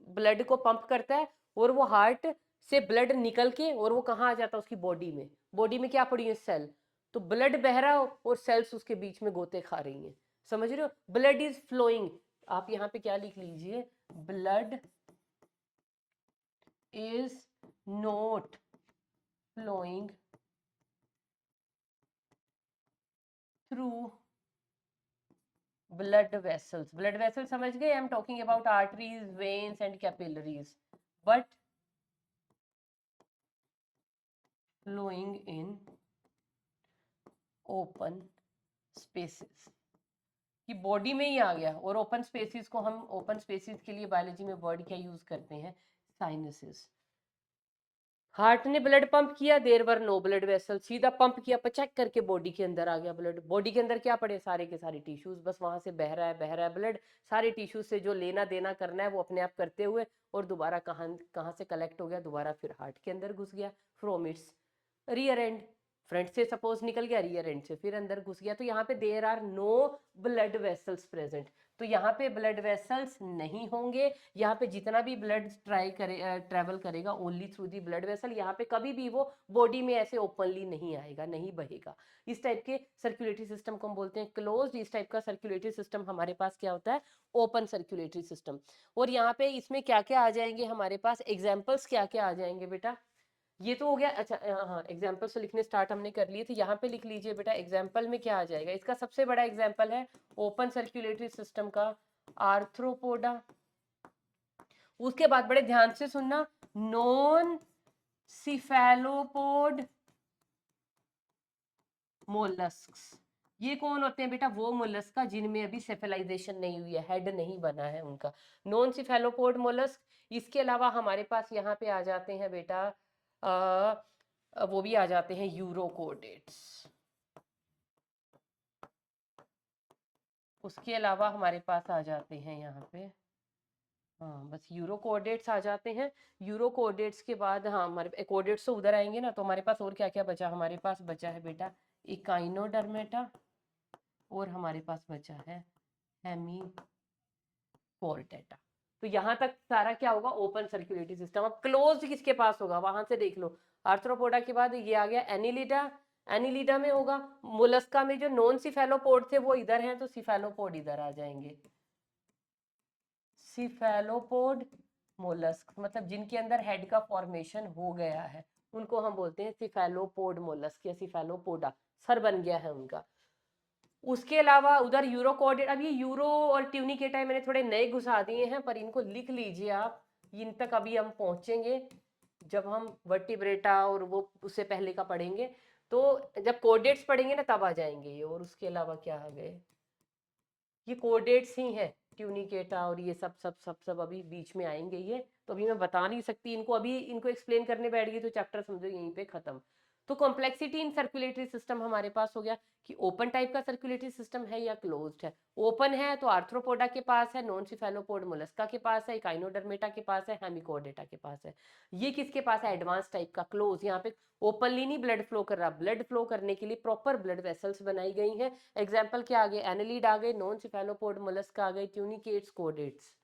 ब्लड को पंप करता है, और वो हार्ट से ब्लड निकल के और वो कहाँ आ जाता है? उसकी बॉडी में। बॉडी में क्या पड़ी है? सेल। तो ब्लड बह रहा हो और सेल्स उसके बीच में गोते खा रही हैं। समझ रहे हो? Blood is flowing. आप यहाँ पे क्या लिख लीजिए? Blood is not flowing through blood vessels। blood vessels समझ गए? I am talking about arteries, veins and capillaries, but flowing in open spaces। कि बॉडी में ही आ गया। और ओपन स्पेसिस को हम, ओपन स्पेसिस के लिए बायोलॉजी में वर्ड क्या यूज करते हैं? साइनसेस। हार्ट ने ब्लड पंप किया, there were no blood vessel, सीधा पंप किया, चेक करके बॉडी के अंदर आ गया ब्लड। बॉडी के अंदर क्या पड़े? सारे के सारे टिश्यूज, बस वहां से बह रहा है, बह रहा है ब्लड। सारे टिश्यूज से जो लेना देना करना है वो अपने आप करते हुए, और दोबारा कहाँ कहाँ से कलेक्ट हो गया? दोबारा फिर हार्ट के अंदर घुस गया from its rear and. Front से सपोज निकल गया, रियर एंड से फिर अंदर घुस गया। तो यहाँ पे there are no blood vessels present. तो यहाँ पे ब्लड वेसल्स नहीं होंगे। यहाँ पे जितना भी ब्लड ट्रैवल करेगा only through the blood vessel. यहाँ पे कभी भी वो बॉडी में ऐसे ओपनली नहीं आएगा, नहीं बहेगा। इस टाइप के सर्कुलेटरी सिस्टम को हम बोलते हैं क्लोज्ड। इस टाइप का सर्कुलेटरी सिस्टम हमारे पास क्या होता है? Open circulatory system. और यहाँ पे इसमें क्या क्या आ जाएंगे हमारे पास? एग्जाम्पल्स क्या क्या आ जाएंगे बेटा? ये तो हो गया। अच्छा हाँ, एग्जाम्पल से लिखने स्टार्ट हमने कर लिए थे। यहाँ पे लिख लीजिए बेटा एग्जाम्पल में क्या आ जाएगा। इसका सबसे बड़ा एग्जाम्पल है ओपन सर्कुलेटरी सिस्टम का आर्थ्रोपोडा। उसके बाद बड़े ध्यान से सुनना, नॉन सिफेलोपोड मोलस्क्स। ये कौन होते हैं बेटा? वो मोलस्क का जिनमें अभी सेफेलाइजेशन नहीं हुई है, हेड नहीं बना है उनका, नॉन सिफेलोपोड मोलस्क। इसके अलावा हमारे पास यहाँ पे आ जाते हैं बेटा वो भी आ जाते हैं यूरोकोडेट्स। उसके अलावा हमारे पास आ जाते हैं यहाँ पे, हाँ बस यूरोकोडेट्स आ जाते हैं। यूरोकोडेट्स के बाद हाँ हमारे कोडेट्स तो उधर आएंगे ना। तो हमारे पास और क्या क्या बचा? हमारे पास बचा है बेटा इकाइनोडर्मेटा, और हमारे पास बचा है हेमीकोर्डेटा। तो यहाँ तक सारा क्या होगा? Open circulatory system. अब क्लोज्ड किसके पास होगा? वहां से देख लो। आर्थ्रोपोडा के बाद ये आ गया एनिलिडा। एनिलिडा में होगा। मोलस्का में जो नॉन सिफेलोपोड थे वो इधर हैं, तो सिफेलोपोड इधर आ जाएंगे। सिफेलोपोड मोलस्क, मतलब जिनके अंदर हेड का फॉर्मेशन हो गया है उनको हम बोलते हैं सिफेलोपोड मोलस्क या सिफेलोपोडा, सर बन गया है उनका। उसके अलावा उधर यूरोकॉर्डेट, अब ये यूरो और ट्यूनिकेटा मैंने थोड़े नए घुसा दिए हैं, पर इनको लिख लीजिए आप, इन तक अभी हम पहुंचेंगे जब हम वर्टिब्रेटा और वो उससे पहले का पढ़ेंगे, तो जब कोडेट्स पढ़ेंगे ना तब आ जाएंगे ये। और उसके अलावा क्या आ गए, ये कोडेट्स ही हैं, ट्यूनिकेटा और ये सब अभी बीच में आएंगे ये, तो अभी मैं बता नहीं सकती इनको, अभी इनको एक्सप्लेन करने बैठ गई तो चैप्टर समझो यहीं पे खत्म। तो कॉम्प्लेक्सिटी इन सर्कुलेटरी सिस्टम हमारे पास हो गया कि ओपन टाइप का सर्कुलेटरी सिस्टम है या क्लोज्ड है। ओपन है तो आर्थ्रोपोडा के पास है, नॉन सिफेलोपोड मोलस्का के पास है, इकाइनोडर्मेटा के पास है, हेमिकोडेटा के पास है। ये किसके पास है, एडवांस टाइप का क्लोज। यहाँ पे ओपनली नहीं ब्लड फ्लो कर रहा, ब्लड फ्लो करने के लिए प्रॉपर ब्लड वेसल्स बनाई गई हैं। एग्जाम्पल क्या आ गए, एनालीड आ गए, नॉन सिफेलोपोड मोलस्क आ गए, ट्यूनिकेट्स, कोडेट्स,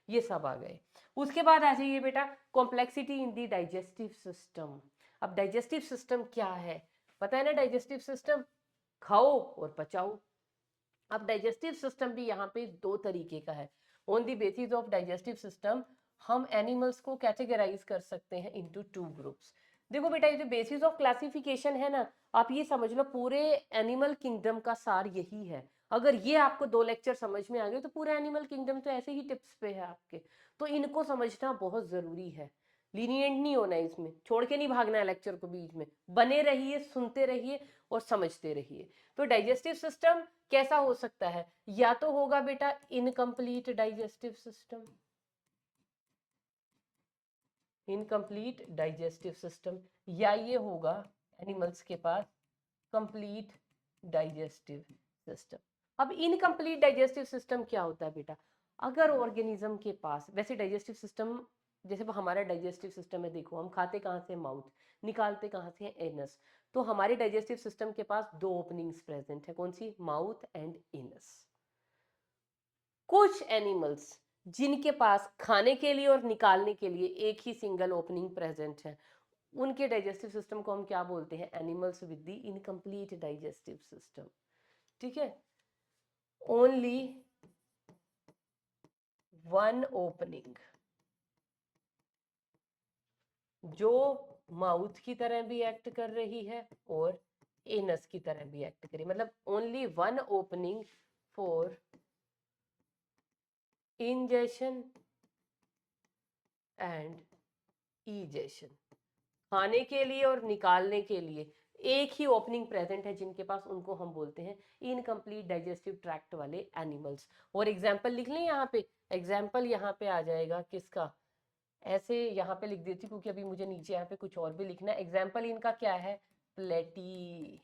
ये सब आ गए। उसके बाद आ जाइए बेटा complexity in the digestive system. अब डाइजेस्टिव सिस्टम क्या है, पता है ना, डाइजेस्टिव सिस्टम खाओ और पचाओ। अब डाइजेस्टिव सिस्टम भी यहाँ पे दो तरीके का है। On the basis of digestive system हम एनिमल्स को कैटेगराइज कर सकते हैं इनटू टू ग्रुप्स। देखो बेटा, ये जो बेसिस ऑफ क्लासिफिकेशन है ना, आप ये समझ लो पूरे एनिमल किंगडम का सार यही है। अगर ये आपको 2 लेक्चर समझ में आ गए तो पूरा एनिमल किंगडम तो ऐसे ही टिप्स पे है आपके। तो इनको समझना बहुत जरूरी है, लीनियंट नहीं होना है, इसमें छोड़ के नहीं भागना है लेक्चर को बीच में, बने रहिए, सुनते रहिए और समझते रहिए। तो डाइजेस्टिव सिस्टम कैसा हो सकता है, या तो होगा बेटा incomplete digestive system, incomplete digestive system, या ये होगा एनिमल्स के पास कंप्लीट डाइजेस्टिव सिस्टम। अब इनकम्प्लीट डाइजेस्टिव सिस्टम क्या होता है बेटा, अगर ऑर्गेनिज्म के पास, वैसे डाइजेस्टिव सिस्टम जैसे वो हमारा डाइजेस्टिव सिस्टम है, देखो हम खाते कहाँ से, माउथ, निकालते कहाँ से, एनस। तो हमारे डाइजेस्टिव सिस्टम के पास 2 ओपनिंग्स प्रेजेंट है, कौन सी, माउथ एंड एनस। कुछ एनिमल्स जिनके पास खाने के लिए और निकालने के लिए एक ही सिंगल ओपनिंग प्रेजेंट है, उनके डाइजेस्टिव सिस्टम को हम क्या बोलते हैं, animals with the incomplete digestive system. ठीक है, ओनली वन ओपनिंग, जो माउथ की तरह भी एक्ट कर रही है और एनस की तरह भी एक्ट कर रही है, मतलब only one opening for ingestion and egestion, खाने के लिए और निकालने के लिए एक ही ओपनिंग प्रेजेंट है जिनके पास, उनको हम बोलते हैं इनकम्प्लीट डाइजेस्टिव ट्रैक्ट वाले एनिमल्स। और एग्जाम्पल लिख लें यहाँ पे, एग्जाम्पल यहाँ पे आ जाएगा किसका, ऐसे यहाँ पे लिख देती हूँ क्योंकि अभी मुझे नीचे यहाँ पे कुछ और भी लिखना है। एग्जाम्पल इनका क्या है, प्लेटी,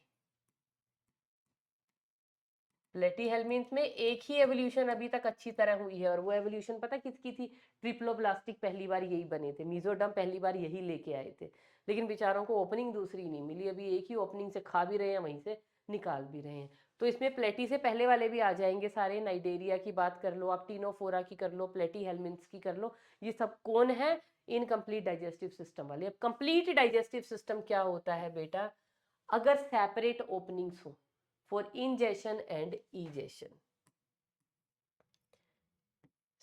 प्लेटी हेलमिन्थ में एक ही एवोल्यूशन अभी तक अच्छी तरह हुई है, और वो एवोल्यूशन पता किसकी थी, ट्रिप्लोब्लास्टिक पहली बार यही बने थे, मीजोडम पहली बार यही लेके आए थे, लेकिन बेचारों को ओपनिंग दूसरी नहीं मिली, अभी एक ही ओपनिंग से खा भी रहे हैं वहीं से निकाल भी रहे हैं। तो इसमें प्लेटी से पहले वाले भी आ जाएंगे सारे, नाइडेरिया की बात कर लो आप, टीनोफोरा की कर लो, प्लेटी हेलमिन्थ्स की कर लो, ये सब कौन है, इनकम्प्लीट डाइजेस्टिव सिस्टम वाले। अब कंप्लीट डाइजेस्टिव सिस्टम क्या होता है बेटा, अगर सेपरेट ओपनिंग्स हो for ingestion and egestion,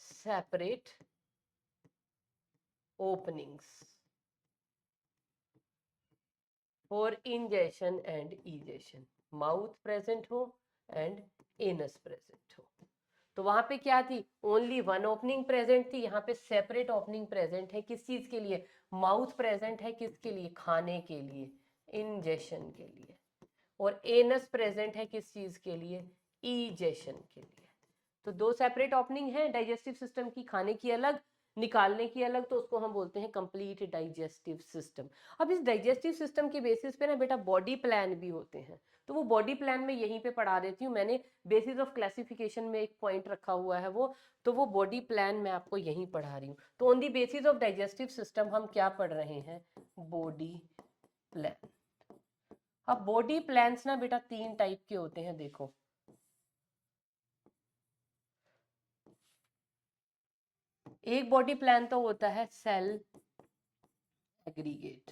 separate openings for ingestion and egestion, mouth present हो and anus present हो। तो वहां पे क्या थी, ओनली वन ओपनिंग प्रेजेंट थी, यहाँ पे सेपरेट ओपनिंग प्रेजेंट है, किस चीज के लिए, माउथ प्रेजेंट है किसके लिए, खाने के लिए, इंजेशन के लिए, और एनस प्रेजेंट है किस चीज के लिए, इजेशन के लिए। तो 2 सेपरेट ओपनिंग है डाइजेस्टिव सिस्टम की, खाने की अलग, निकालने की अलग, तो उसको हम बोलते हैं कंप्लीट डाइजेस्टिव सिस्टम। अब इस डाइजेस्टिव सिस्टम के बेसिस पे ना बेटा बॉडी प्लान भी होते हैं, तो वो बॉडी प्लान में यहीं पे पढ़ा देती हूँ मैंने, बेसिस ऑफ क्लासिफिकेशन में एक पॉइंट रखा हुआ है वो, तो वो बॉडी प्लान मैं आपको यहीं पढ़ा रही हूँ। तो on the basis of digestive system हम क्या पढ़ रहे हैं, बॉडी प्लान। अब बॉडी प्लान्स ना बेटा 3 टाइप के होते हैं, देखो, एक बॉडी प्लान तो होता है सेल एग्रीगेट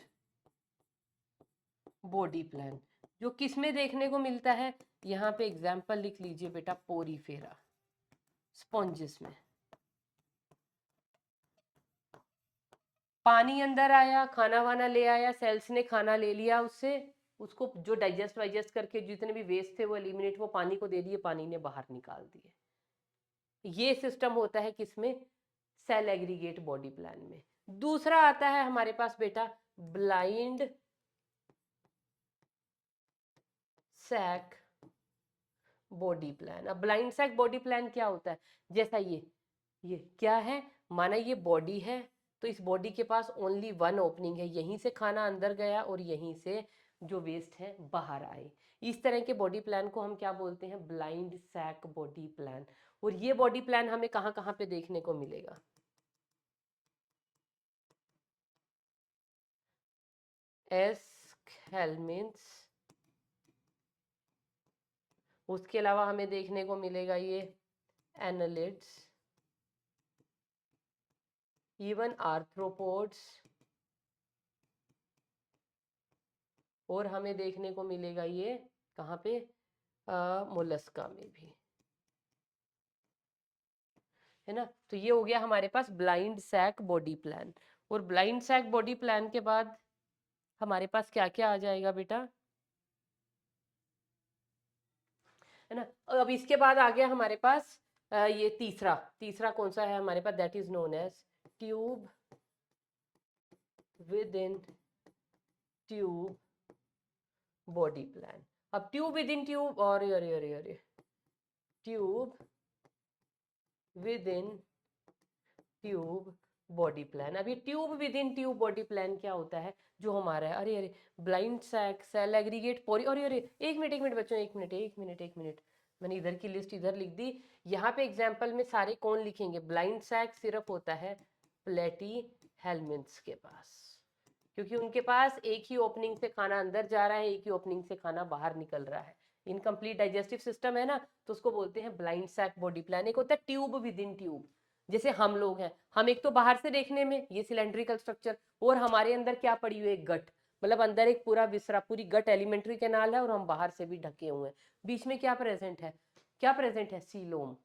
बॉडी प्लान, जो किस में देखने को मिलता है, यहाँ पे एग्जाम्पल लिख लीजिए बेटा, पोरीफेरा, स्पॉन्जिस में। पानी अंदर आया, खाना वाना ले आया, सेल्स ने खाना ले लिया उससे, उसको जो डाइजेस्ट वाइजेस्ट करके जितने भी वेस्ट थे वो एलिमिनेट वो पानी को दे दिए, पानी ने बाहर निकाल दिए। ये सिस्टम होता है किसमें? सेल एग्रीगेट बॉडी प्लान में। दूसरा आता है हमारे पास बेटा ब्लाइंड सैक बॉडी प्लान। अब ब्लाइंड सैक बॉडी प्लान क्या होता है? जैसा ये क्या है, माना ये बॉडी है, तो इस बॉडी के पास ओनली वन ओपनिंग है, यहीं से खाना अंदर गया और यहीं से जो वेस्ट है बाहर आए। इस तरह के बॉडी प्लान को हम क्या बोलते हैं? Blind sac body plan. और ये बॉडी प्लान हमें कहाँ कहाँ पे देखने को मिलेगा? एस्केलमेंट्स, उसके अलावा हमें देखने को मिलेगा ये एनालिड्स, इवन आर्थ्रोपोड्स, और हमें देखने को मिलेगा ये कहाँ पे? मोलस्का में भी, है ना। तो ये हो गया हमारे पास ब्लाइंड सैक बॉडी प्लान। और ब्लाइंड सैक बॉडी प्लान के बाद हमारे पास क्या क्या आ जाएगा बेटा? है ना। अब इसके बाद आ गया हमारे पास ये तीसरा, तीसरा कौन सा है हमारे पास? That is known as tube within tube body plan. अब ट्यूब विद इन ट्यूब, और अरे अरे अरे, tube within tube body plan. अभी tube within tube body plan क्या होता है जो हमारा है? अरे अरे, ब्लाइंड सैक, सेल एग्रीगेट, पोरी, अरे अरे, एक मिनट बच्चों, एक मिनट, मैंने इधर की लिस्ट इधर लिख दी। यहाँ पे एग्जाम्पल में सारे कौन लिखेंगे? ब्लाइंड सैक सिर्फ होता है प्लेटी हेलमिंथ्स के पास, क्योंकि उनके पास एक ही ओपनिंग से खाना अंदर जा रहा है, एक ही ओपनिंग से खाना बाहर निकल रहा है। इनकम्प्लीट डाइजेस्टिव सिस्टम है ना, तो उसको बोलते हैं ब्लाइंड सैक बॉडी प्लान। एक होता है ट्यूब विद इन ट्यूब, जैसे हम लोग हैं, हम एक तो बाहर से देखने में ये सिलेंड्रिकल स्ट्रक्चर, और हमारे अंदर क्या पड़ी हुई है? गट, मतलब अंदर एक पूरा विसरा, पूरी गट एलिमेंट्री कैनाल है, और हम बाहर से भी ढके हुए हैं। बीच में क्या प्रेजेंट है? क्या प्रेजेंट है? सीलोम।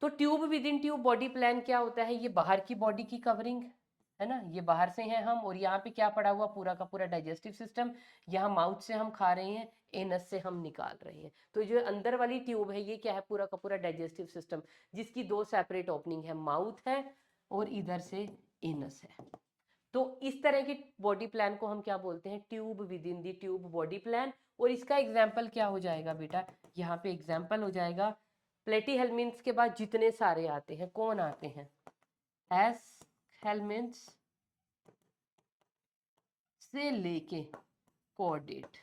तो tube within tube body plan क्या होता है? ये बाहर की बॉडी की कवरिंग है ना, ये बाहर से हैं हम, और यहाँ पे क्या पड़ा हुआ? पूरा का पूरा डाइजेस्टिव सिस्टम। यहाँ माउथ से हम खा रहे हैं, एनस से हम निकाल रहे हैं। तो जो अंदर वाली ट्यूब है ये क्या है? पूरा का पूरा डाइजेस्टिव सिस्टम, जिसकी दो सेपरेट ओपनिंग है, माउथ है और इधर से एनस है। तो इस तरह की बॉडी प्लान को हम क्या बोलते हैं? Tube with in the tube body plan. और इसका एग्जाम्पल क्या हो जाएगा बेटा? यहाँ पे एग्जाम्पल हो जाएगा प्लेटी हेलमिंथ्स के बाद जितने सारे आते हैं, कौन आते हैं? एस हेलमिंथ्स से लेके कॉर्डेट,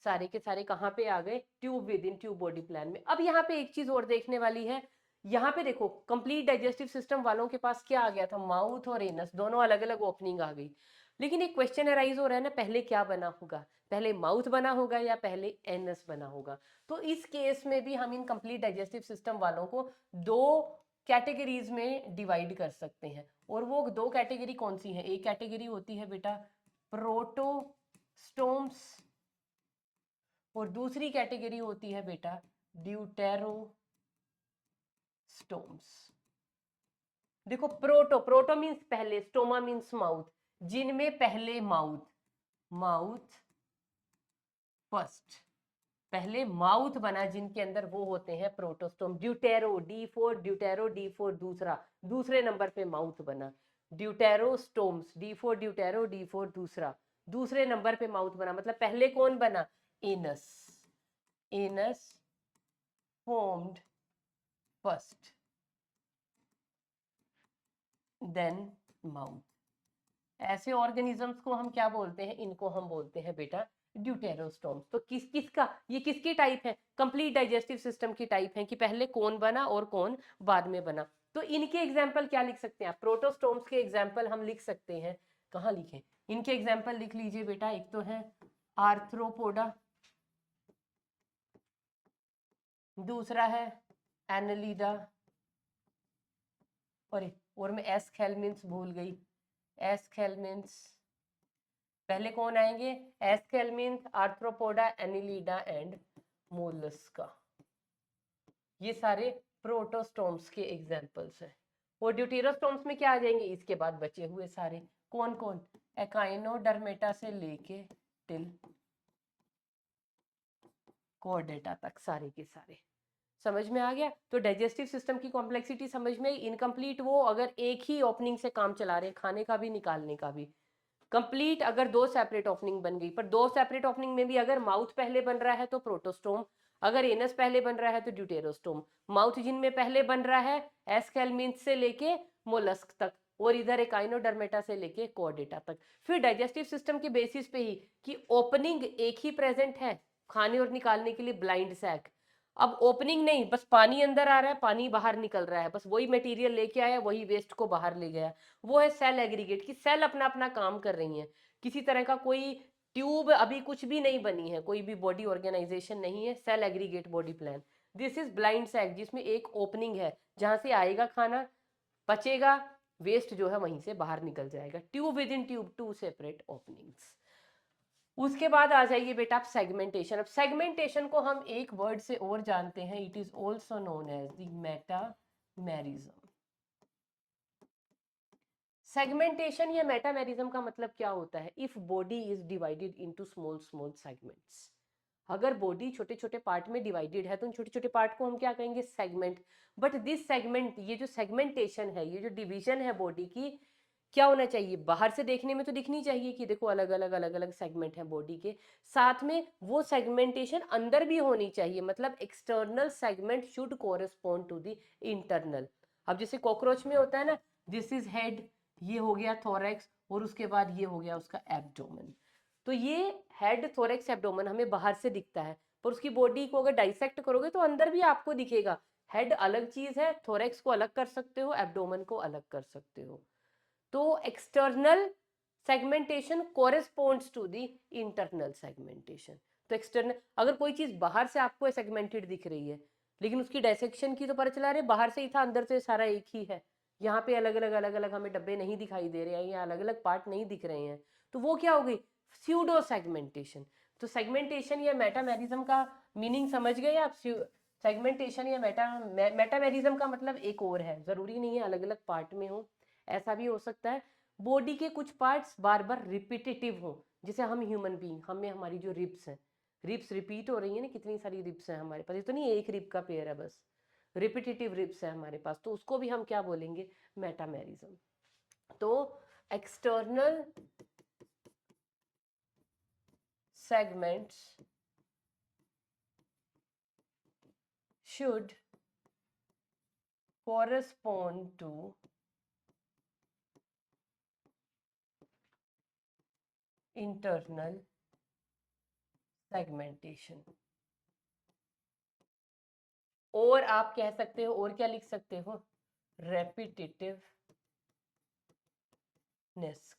सारे के सारे कहाँ पे आ गए? Tube within tube body plan में। अब यहाँ पे एक चीज और देखने वाली है, यहाँ पे देखो कंप्लीट डाइजेस्टिव सिस्टम वालों के पास क्या आ गया था? माउथ और एनस दोनों अलग अलग ओपनिंग आ गई। लेकिन एक क्वेश्चन अराइज हो रहा है ना, पहले क्या बना होगा? पहले माउथ बना होगा या पहले एनस बना होगा? तो इस केस में भी हम इन कंप्लीट डाइजेस्टिव सिस्टम वालों को दो कैटेगरीज में डिवाइड कर सकते हैं। और वो दो कैटेगरी कौन सी है? एक कैटेगरी होती है बेटा प्रोटोस्टोम्स, और दूसरी कैटेगरी होती है बेटा ड्यूटेरोस्टोम्स। देखो प्रोटो, प्रोटो मीन्स पहले, स्टोमा मीन्स माउथ, जिनमें पहले माउथ, माउथ फर्स्ट, पहले माउथ बना जिनके अंदर, वो होते हैं प्रोटोस्टोम। ड्यूटेरो, डी फोर दूसरा, दूसरे नंबर पे माउथ बना। ड्यूटेरोस्टोम्स, डी फोर दूसरा, दूसरे नंबर पे माउथ बना। मतलब पहले कौन बना? Anus, anus formed first, then mouth। ऐसे ऑर्गेनिजम्स को हम क्या बोलते हैं? इनको हम बोलते हैं बेटा ड्यूटेरोस्टोम्स। तो किस किसका, ये किसकी टाइप है? कंप्लीट डाइजेस्टिव सिस्टम की टाइप है, कि पहले कौन बना और कौन बाद में बना। तो इनके एग्जाम्पल क्या लिख सकते हैं? प्रोटोस्टोम्स के एग्जाम्पल हम लिख सकते हैं, कहाँ लिखे? इनके एग्जाम्पल लिख लीजिए बेटा। एक तो है आर्थ्रोपोडा, दूसरा है एनालिडा, और मैं एस्केलमिन्थ्स भूल गई, एस्केलमिन्थ्स। पहले कौन आएंगे? एस्केलमिन्थ, आर्थ्रोपोडा, एनालिडा एंड मोलस्का। ये सारे प्रोटोस्टोम्स के एग्जांपल्स हैं। और ड्यूटेरोस्टोम्स में क्या आ जाएंगे, इसके बाद बचे हुए सारे, कौन कौन, एकाइनोडर्मेटा से लेके टिल कोर्डेटा तक, सारे के सारे। समझ में आ गया? तो डाइजेस्टिव सिस्टम की कॉम्प्लेक्सिटी समझ में, इनकम्प्लीट वो अगर एक ही ओपनिंग से काम चला रहे हैं, खाने का भी निकालने का भी। कंप्लीट अगर दो सेपरेट ओपनिंग बन गई, पर दो सेपरेट ओपनिंग में भी अगर माउथ पहले बन रहा है तो प्रोटोस्टोम, अगर एनस पहले बन रहा है तो ड्यूटेरोस्टोम। माउथ जिनमें पहले बन रहा है एस्केलमिंथ से लेके मोलस्क तक, और इधर एकाइनोडर्मेटा से लेके कोर्डेटा तक। फिर डाइजेस्टिव सिस्टम के बेसिस पे ही कि ओपनिंग एक ही प्रेजेंट है खाने और निकालने के लिए, ब्लाइंड सैक। अब ओपनिंग नहीं, बस पानी अंदर आ रहा है, पानी बाहर निकल रहा है, बस वही मटेरियल लेके आया, वही वेस्ट को बाहर ले गया। वो है सेल एग्रीगेट, की सेल अपना अपना काम कर रही हैं। किसी तरह का कोई ट्यूब अभी कुछ भी नहीं बनी है, कोई भी बॉडी ऑर्गेनाइजेशन नहीं है, cell aggregate body plan. This is blind sac, जिसमें एक ओपनिंग है जहां से आएगा खाना, पचेगा, वेस्ट जो है वहीं से बाहर निकल जाएगा। Tube within tube, two separate openings. उसके बाद आ जाइए बेटा आप सेगमेंटेशन। अब सेगमेंटेशन को हम एक वर्ड से और जानते हैं, it is also known as the metamerism. Segmentation या मेटामेरिज्म का मतलब क्या होता है, if body is divided into small small segments. अगर बॉडी छोटे छोटे पार्ट में डिवाइडेड है तो उन छोटे छोटे पार्ट को हम क्या कहेंगे, सेगमेंट। बट दिस सेगमेंट, ये जो सेगमेंटेशन है, ये जो डिवीजन है बॉडी की, क्या होना चाहिए, बाहर से देखने में तो दिखनी चाहिए कि देखो अलग अलग अलग अलग सेगमेंट है बॉडी के, साथ में वो सेगमेंटेशन अंदर भी होनी चाहिए, मतलब external segment should correspond to the internal. अब जैसे कॉकरोच में होता है ना, दिस इज हेड, ये हो गया थोरैक्स, और उसके बाद ये हो गया उसका एब्डोमेन। तो ये हेड थोरैक्स एब्डोमेन हमें बाहर से दिखता है, पर उसकी बॉडी को अगर डाइसेक्ट करोगे तो अंदर भी आपको दिखेगा। हेड अलग चीज है, थोरैक्स को अलग कर सकते हो, एब्डोमेन को अलग कर सकते हो। तो external segmentation corresponds to the internal segmentation. तो एक्सटर्नल, अगर कोई चीज बाहर से आपको सेगमेंटेड दिख रही है, लेकिन उसकी डायसेक्शन की तो पता चला रहे बाहर से ही था, अंदर से सारा एक ही है, यहाँ पे अलग अलग अलग अलग हमें डब्बे नहीं दिखाई दे रहे हैं या अलग अलग पार्ट नहीं दिख रहे हैं, तो वो क्या हो गई, स्यूडो सेगमेंटेशन। तो सेगमेंटेशन या मेटामेरिज्म का मीनिंग समझ गए आप? सेगमेंटेशन या मेटामेरिज्म का मतलब एक और है, जरूरी नहीं है अलग अलग पार्ट में हो, ऐसा भी हो सकता है बॉडी के कुछ पार्ट्स बार बार रिपीटेटिव हो, जैसे हम ह्यूमन बीइंग, हमें हमारी जो रिब्स हैं, रिब्स रिपीट हो रही है ना, कितनी सारी रिब्स हैं हमारे पास, ये तो नहीं एक रिब का पेयर है, बस रिपीटेटिव रिब्स है हमारे पास, तो उसको भी हम क्या बोलेंगे, मेटामेरिज्म। तो external segments should correspond to internal segmentation। और आप कह सकते हो, और क्या लिख सकते हो, रेपिटेटिवनेस।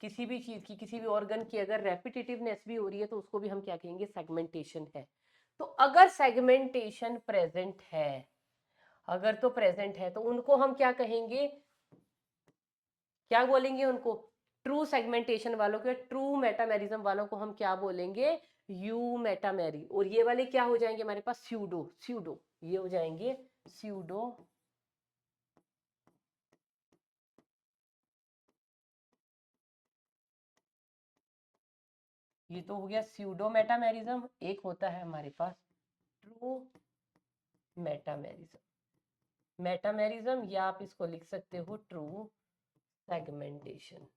किसी भी चीज की, किसी भी ऑर्गन की अगर रेपिटेटिवनेस भी हो रही है तो उसको भी हम क्या कहेंगे, सेगमेंटेशन है। तो अगर सेगमेंटेशन प्रेजेंट है, अगर तो प्रेजेंट है तो उनको हम क्या कहेंगे, क्या बोलेंगे उनको, ट्रू सेगमेंटेशन वालों को, ट्रू मेटामेरिज्म वालों को हम क्या बोलेंगे, यू मेटामेरी। और ये वाले क्या हो जाएंगे हमारे पास, स्यूडो, स्यूडो, ये हो जाएंगे स्यूडो ये तो हो गया स्यूडो मेटामेरिज्म। एक होता है हमारे पास ट्रू मेटामेरिज्म, मेटामेरिज्म, या आप इसको लिख सकते हो ट्रू सेगमेंटेशन।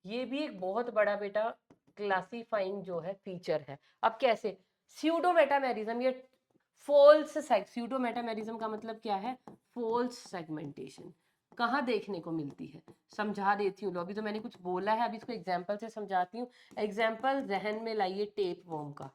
ये भी एक बहुत बड़ा बेटा क्लासिफाइंग जो है फीचर है। अब कैसे, स्यूडो मेटामेरिज्म या फॉल्स स्यूडो मेटामेरिज्म का मतलब क्या है, फॉल्स सेगमेंटेशन कहाँ देखने को मिलती है, समझा देती हूँ। अभी तो मैंने कुछ बोला है, अभी इसको एग्जाम्पल से समझाती हूँ। एग्जाम्पल जहन में लाइए टेप वर्म का।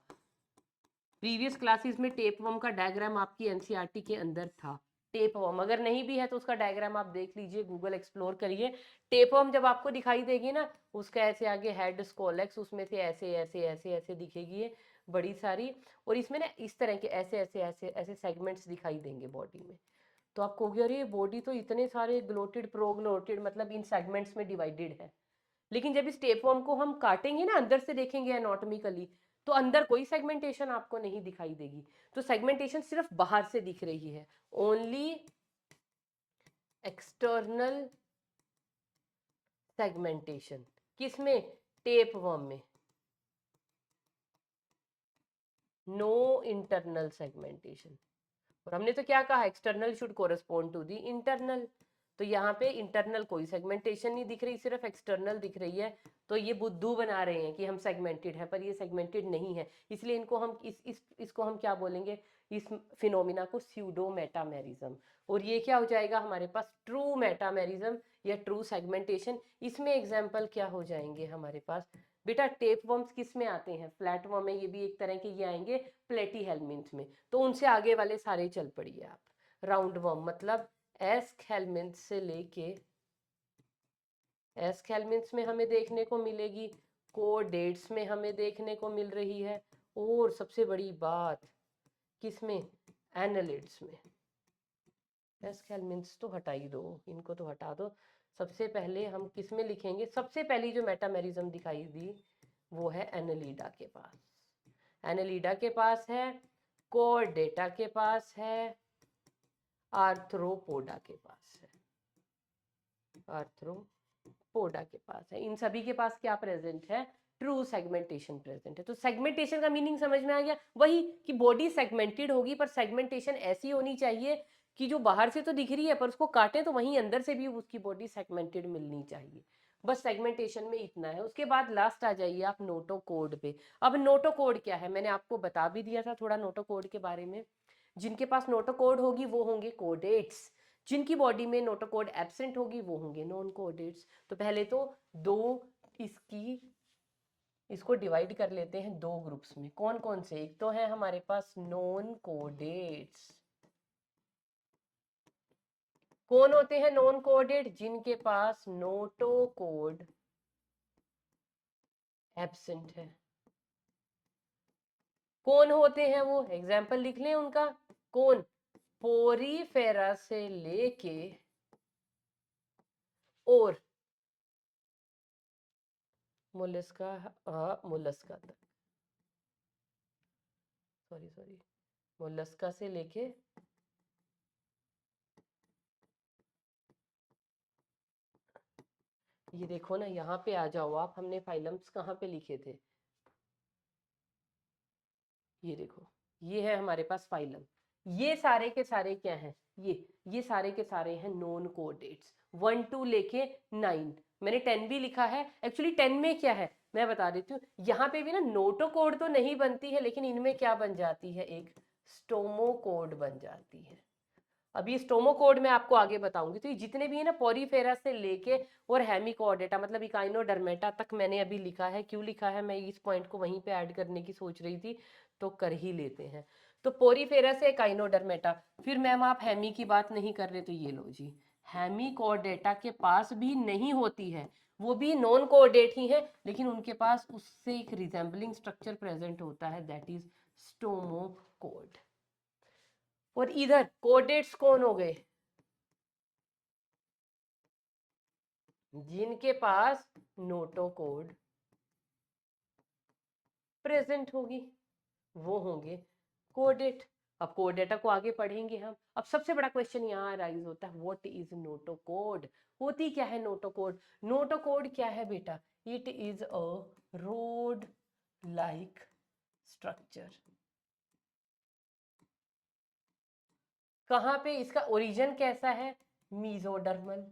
प्रीवियस क्लासेस में टेप वर्म का डायग्राम आपकी एनसीईआरटी के अंदर था। टेप वर्म अगर नहीं भी है तो उसका डायग्राम आप देख लीजिए, गूगल एक्सप्लोर करिए। टेप वर्म जब आपको दिखाई देगी ना, उसका ऐसे आगे हेड स्कोलेक्स, उसमें से ऐसे ऐसे ऐसे ऐसे दिखेगी ये बड़ी सारी, और इसमें ना इस तरह के ऐसे ऐसे ऐसे ऐसे सेगमेंट्स दिखाई देंगे बॉडी में। तो आप कहोगे अरे बॉडी तो इतने सारे ग्लोटेड प्रोग्लोटेड मतलब इन सेगमेंट्स में डिवाइडेड है। लेकिन जब इस टेपवर्म को हम काटेंगे ना, अंदर से देखेंगे एनाटॉमिकली, तो अंदर कोई सेगमेंटेशन आपको नहीं दिखाई देगी। तो सेगमेंटेशन सिर्फ बाहर से दिख रही है, ओनली एक्सटर्नल सेगमेंटेशन किसमें? टेप वर्म में। No internal segmentation. और हमने तो क्या कहा, external should correspond to the internal. तो यहाँ पे इंटरनल कोई सेगमेंटेशन नहीं दिख रही, सिर्फ एक्सटर्नल दिख रही है। तो ये बुद्धू बना रहे हैं कि हम सेगमेंटेड है, पर ये सेगमेंटेड नहीं है। इसलिए इनको हम इसको हम क्या बोलेंगे, इस फिनोमिना को स्यूडो मेटामेरिज्म। और ये क्या हो जाएगा हमारे पास, ट्रू मेटामेरिज्म या ट्रू सेगमेंटेशन। इसमें एग्जाम्पल क्या हो जाएंगे हमारे पास बेटा, टेप वर्म्स किस में आते हैं, फ्लैट वर्म में, ये भी एक तरह के ये आएंगे प्लेटी हेलमिंथ में। तो उनसे आगे वाले सारे चल पड़िए आप। राउंड वर्म मतलब एस्केलमिंथ से लेके, एस्केलमिंथ में हमें देखने को मिलेगी, कोडेट्स में हमें देखने को मिल रही है, और सबसे बड़ी बात किसमें, एनालिड्स में। एस्केलमिंथ्स तो हटा ही दो, इनको तो हटा दो। सबसे पहले हम किस में लिखेंगे, सबसे पहली जो मेटामेरिज्म दिखाई दी वो है एनालिडा के पास। एनालिडा के पास है, कोर्डेटा के पास है, आर्थ्रोपोडा के पास है, आर्थ्रोपोडा के पास है। इन सभी के पास क्या प्रेजेंट है, ट्रू सेगमेंटेशन प्रेजेंट है। तो सेगमेंटेशन का मीनिंग समझ में आ गया, वही कि बॉडी सेगमेंटेड होगी, पर सेगमेंटेशन ऐसी होनी चाहिए कि जो बाहर से तो दिख रही है, पर उसको काटें तो वहीं अंदर से भी उसकी बॉडी सेगमेंटेड मिलनी चाहिए। बस सेगमेंटेशन में इतना है। उसके बाद लास्ट आ जाइए आप नोटोकोड पे। अब नोटोकोड क्या है, मैंने आपको बता भी दिया था थोड़ा नोटोकोड के बारे में। जिनके पास नोटोकोड होगी वो होंगे कोडेट्स, जिनकी बॉडी में नोटोकोड एब्सेंट होगी वो होंगे नॉन कोडेट्स। तो पहले तो दो इसको डिवाइड कर लेते हैं दो ग्रुप्स में। कौन कौन से, एक तो है हमारे पास नॉन कोडेट्स। कौन होते हैं नॉन कोडेड, जिनके पास नोटोकोड एब्सेंट है। कौन होते हैं वो, एग्जाम्पल लिख लें उनका। कौन, पोरीफेरा से लेके और मोलस्का, मोलस्का तक, सॉरी मोलस्का से लेके ये देखो ना, यहाँ पे आ जाओ आप, हमने फाइलम्स कहाँ पे लिखे थे, ये देखो, ये है हमारे पास फाइलम। ये सारे के सारे क्या हैं, ये सारे के सारे हैं नॉन कोडेट्स, 1 टू लेके 9। मैंने 10 भी लिखा है, एक्चुअली 10 में क्या है मैं बता देती हूँ। यहाँ पे भी ना नोटो कोड तो नहीं बनती है, लेकिन इनमें क्या बन जाती है, एक स्टोमो कोड बन जाती है। अभी स्टोमो कोड में आपको आगे बताऊंगी। तो ये जितने भी है ना, पोरीफेरा से लेके और हेमिकोडेटा मतलब इकाइनोडर्मेटा तक मैंने अभी लिखा है। क्यों लिखा है, मैं इस पॉइंट को वहीं पे ऐड करने की सोच रही थी, तो कर ही लेते हैं। तो पोरीफेरा से इकाइनोडर्मेटा, फिर मैम आप हेमी की बात नहीं कर रहे, तो ये लो जी, हेमिकोडेटा के पास भी नहीं होती है, वो भी नॉन कोऑर्डिनेट ही है, लेकिन उनके पास उससे एक रिजेंबलिंग स्ट्रक्चर प्रेजेंट होता है, दैट इज स्टोमोकोड। और इधर कोडेट्स कौन हो गए, जिनके पास नोटोकोड प्रेजेंट होगी, वो होंगे कोडेट। अब कोडेटा को आगे पढ़ेंगे हम। अब सबसे बड़ा क्वेश्चन यहाँ राइज होता है, व्हाट इज नोटोकोड, होती क्या है नोटोकोड। नोटोकोड क्या है बेटा, it is a road like structure. कहाँ पे इसका ओरिजिन कैसा है, मीजोडर्मल।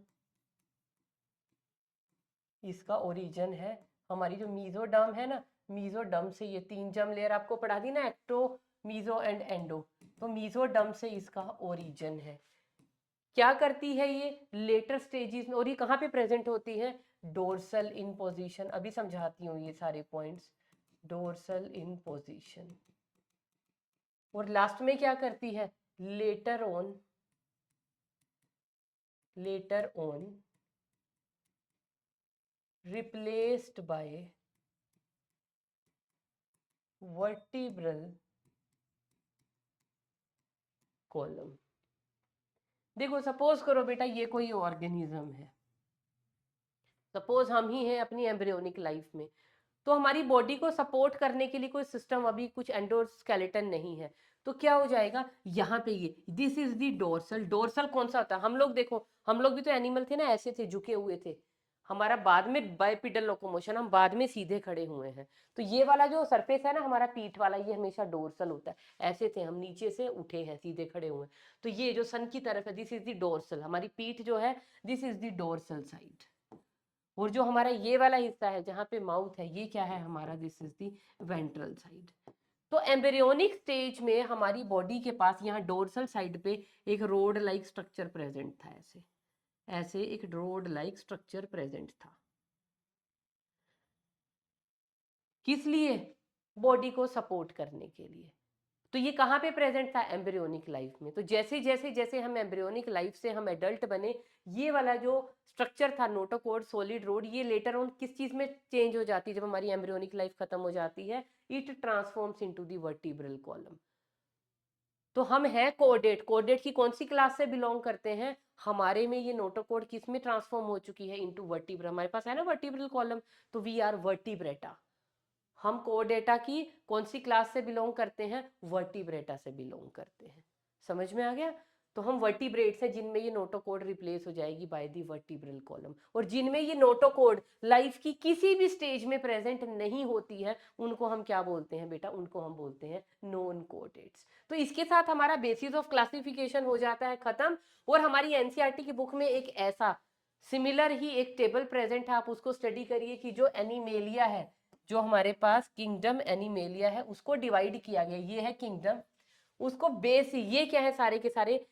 इसका ओरिजिन है, हमारी जो मीजोडर्म है ना, मीजोडर्म से, ये 3 जर्म लेयर आपको पढ़ा दी ना, एक्टो मीजो एंड एंडो, तो मीजोडर्म से इसका ओरिजिन है। क्या करती है ये लेटर स्टेजेस में, और ये कहाँ पे प्रेजेंट होती है, डोर्सल इन पोजीशन। अभी समझाती हूँ ये सारे पॉइंट्स, डोर्सल इन पोजीशन। और लास्ट में क्या करती है, later on replaced by vertebral column. देखो सपोज करो बेटा ये कोई ऑर्गेनिज्म है, सपोज हम ही हैं अपनी एम्ब्रियोनिक लाइफ में, तो हमारी बॉडी को सपोर्ट करने के लिए कोई सिस्टम, अभी कुछ एंडोस्केलेटन नहीं है, तो क्या हो जाएगा यहाँ पे, ये this is the dorsal. Dorsal कौन सा होता है? हम लोग देखो, हम लोग भी तो एनिमल थे ना, ऐसे थे, झुके हुए थे। हमारा बाद में बाइपिडल लोकोमोशन, हम बाद में सीधे खड़े हुए हैं। तो ये वाला जो सरफेस है ना हमारा पीठ वाला, ये हमेशा डोर्सल होता है। ऐसे थे हम, नीचे से उठे हैं, सीधे खड़े हुए हैं। तो ये जो सन की तरफ है, दिस इज द डोर्सल, हमारी पीठ जो है, this is the dorsal side. और जो हमारा ये वाला हिस्सा है जहाँ पे माउथ है, ये क्या है हमारा, this is the ventral side. तो एम्ब्रियोनिक स्टेज में हमारी बॉडी के पास यहाँ डोर्सल साइड पे एक रोड लाइक स्ट्रक्चर प्रेजेंट था। ऐसे ऐसे एक रोड लाइक स्ट्रक्चर प्रेजेंट था। किस लिए? बॉडी को सपोर्ट करने के लिए। तो ये कहाँ पे प्रेजेंट था? एम्ब्रियोनिक लाइफ में। तो जैसे जैसे जैसे हम एम्ब्रियोनिक लाइफ से हम एडल्ट बने, ये वाला जो स्ट्रक्चर था नोटोकॉर्ड, सॉलिड रोड, ये लेटर ऑन किस चीज में चेंज हो जाती है जब हमारी एम्ब्रियोनिक लाइफ खत्म हो जाती है? It transforms into the vertebral column. तो हम हैं कोऑर्डेट। कोऑर्डेट की कौन सी क्लास से बिलोंग करते हैं? हमारे में ये नोटोकॉर्ड किस में ट्रांसफॉर्म हो चुकी है? Into vertebra. हमारे पास है ना वर्टिब्रल कॉलम, तो वी आर वर्टिब्रेटा। हम कोडेटा की कौन सी क्लास से बिलोंग करते हैं? वर्टिब्रेटा से बिलोंग करते हैं। समझ में आ गया? तो हम वर्टिब्रेट्स हैं जिनमें ये नोटोकॉर्ड रिप्लेस हो जाएगी बाय दी वर्टिब्रल कॉलम, और जिनमें ये नोटोकॉर्ड लाइफ की किसी भी स्टेज में प्रेजेंट नहीं होती है, उनको हम क्या बोलते हैं बेटा? उनको हम बोलते हैं नॉन कोडेट्स। तो इसके साथ हमारा बेसिस ऑफ क्लासिफिकेशन हो जाता है खत्म। और हमारी एनसीईआरटी की बुक में एक ऐसा सिमिलर ही एक टेबल प्रेजेंट है, आप उसको स्टडी करिए, कि जो एनिमेलिया है, जो हमारे पास किंगडम एनिमेलिया है, उसको डिवाइड किया गया। ये है किंगडम, उसको बेस, ये क्या है? सारे के सारे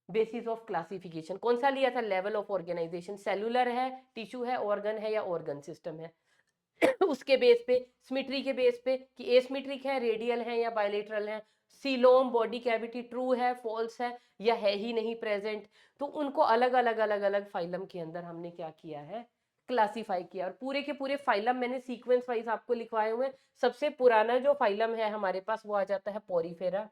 बेसिस ऑफ क्लासिफिकेशन। कौन सा लिया था? Level of organisation. सेलुलर है, टिश्यू है, ऑर्गन है, या ऑर्गन सिस्टम है। उसके बेस पे, सिमेट्री के बेस पे, कि एसिमेट्रिक है, रेडियल है, या बायलेटरल है। सीलोम, बॉडी कैविटी, ट्रू है, फॉल्स है, या है ही नहीं प्रेजेंट। तो उनको अलग अलग अलग अलग फाइलम के अंदर हमने क्या किया है? क्लासिफाई किया। और पूरे के पूरे फाइलम मैंने सीक्वेंस वाइज आपको लिखवाए हुए हैं। सबसे पुराना जो फाइलम है हमारे पास वो आ जाता है पोरीफेरा,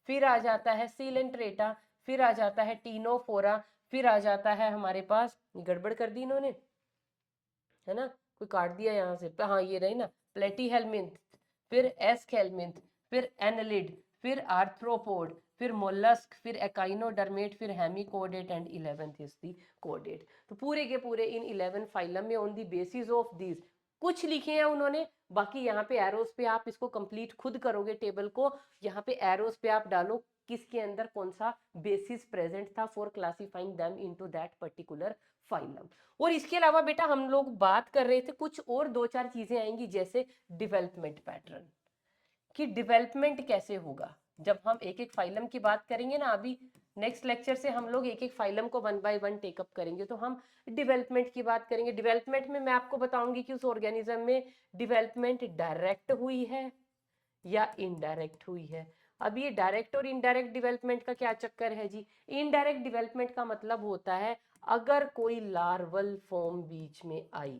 फिर आ जाता है सीलेंट्रेटा, फिर आ जाता है टीनोफोरा, फिर आ जाता है हमारे पास, गड़बड़ कर दी इन्होंने, है ना, कोई काट दिया यहाँ से, हाँ ये रही ना, प्लेटी हेलमिंथ, फिर एस्केलमिंथ, फिर एनलिड, फिर आर्थ्रोपोड, फिर मोलस्क, फिर एकाइनोडर्मेट, फिर hemichordate, and 11th is the caudate. तो पूरे के पूरे इन 11 फाइलम में on the basis of this कुछ लिखे हैं उन्होंने। बाकी यहाँ पे एरोस पे आप इसको कंप्लीट खुद करोगे टेबल को। यहाँ पे एरोस पे आप डालो किसके अंदर कौन सा बेसिस प्रेजेंट था for classifying them into that particular phylum. और इसके अलावा बेटा हम लोग बात कर रहे थे कुछ और दो चार चीजें आएंगी, जैसे डेवलपमेंट पैटर्न, कि डेवलपमेंट कैसे होगा जब हम एक एक फाइलम की बात करेंगे ना। अभी नेक्स्ट लेक्चर से हम लोग एक एक फाइलम को वन बाय वन टेकअप करेंगे, तो हम डेवलपमेंट की बात करेंगे। डेवलपमेंट में मैं आपको बताऊंगी कि उस ऑर्गेनिज्म में डेवलपमेंट डायरेक्ट हुई है या इनडायरेक्ट हुई है। अब ये डायरेक्ट और इनडायरेक्ट डेवलपमेंट का क्या चक्कर है जी? इनडायरेक्ट डेवलपमेंट का मतलब होता है अगर कोई लार्वल फॉर्म बीच में आई,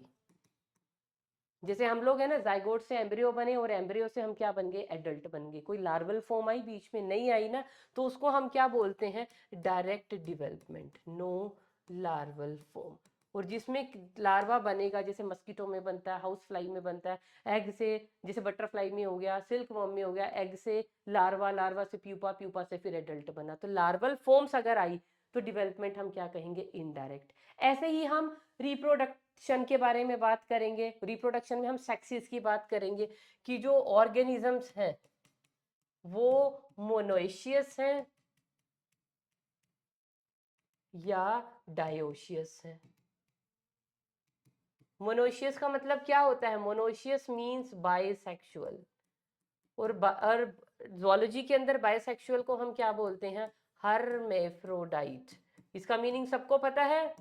जैसे हम लोग है ना जाइगोट से एम्ब्रियो बने और एम्ब्रियो से हम क्या बन गए? एडल्ट बन गए। कोई लार्वल फॉर्म आई, बीच में नहीं आई ना, तो उसको हम क्या बोलते हैं? Direct development, no larval form. और जिसमें लार्वा बनेगा, जैसे मस्कीटो में बनता है, हाउस फ्लाई में बनता है, एग से, जैसे बटरफ्लाई में हो गया, सिल्क वर्म में हो गया, एग से लार्वा, लार्वा से प्यूपा, प्यूपा से फिर एडल्ट बना। तो लार्वल फॉर्म्स अगर आई तो डेवलपमेंट हम क्या कहेंगे? इनडायरेक्ट। ऐसे ही हम रिप्रोडक्शन के बारे में बात करेंगे। रिप्रोडक्शन में हम सेक्सेस की बात करेंगे, कि जो ऑर्गेनिजम्स हैं वो मोनोइशियस हैं या डायोशियस हैं। मोनोइशियस का मतलब क्या होता है? Monoecious means bisexual. और ज़ूलॉजी के अंदर बाइसेक्सुअल को हम क्या बोलते हैं? हर्मेफ्रोडाइट। इसका मीनिंग सबको पता है,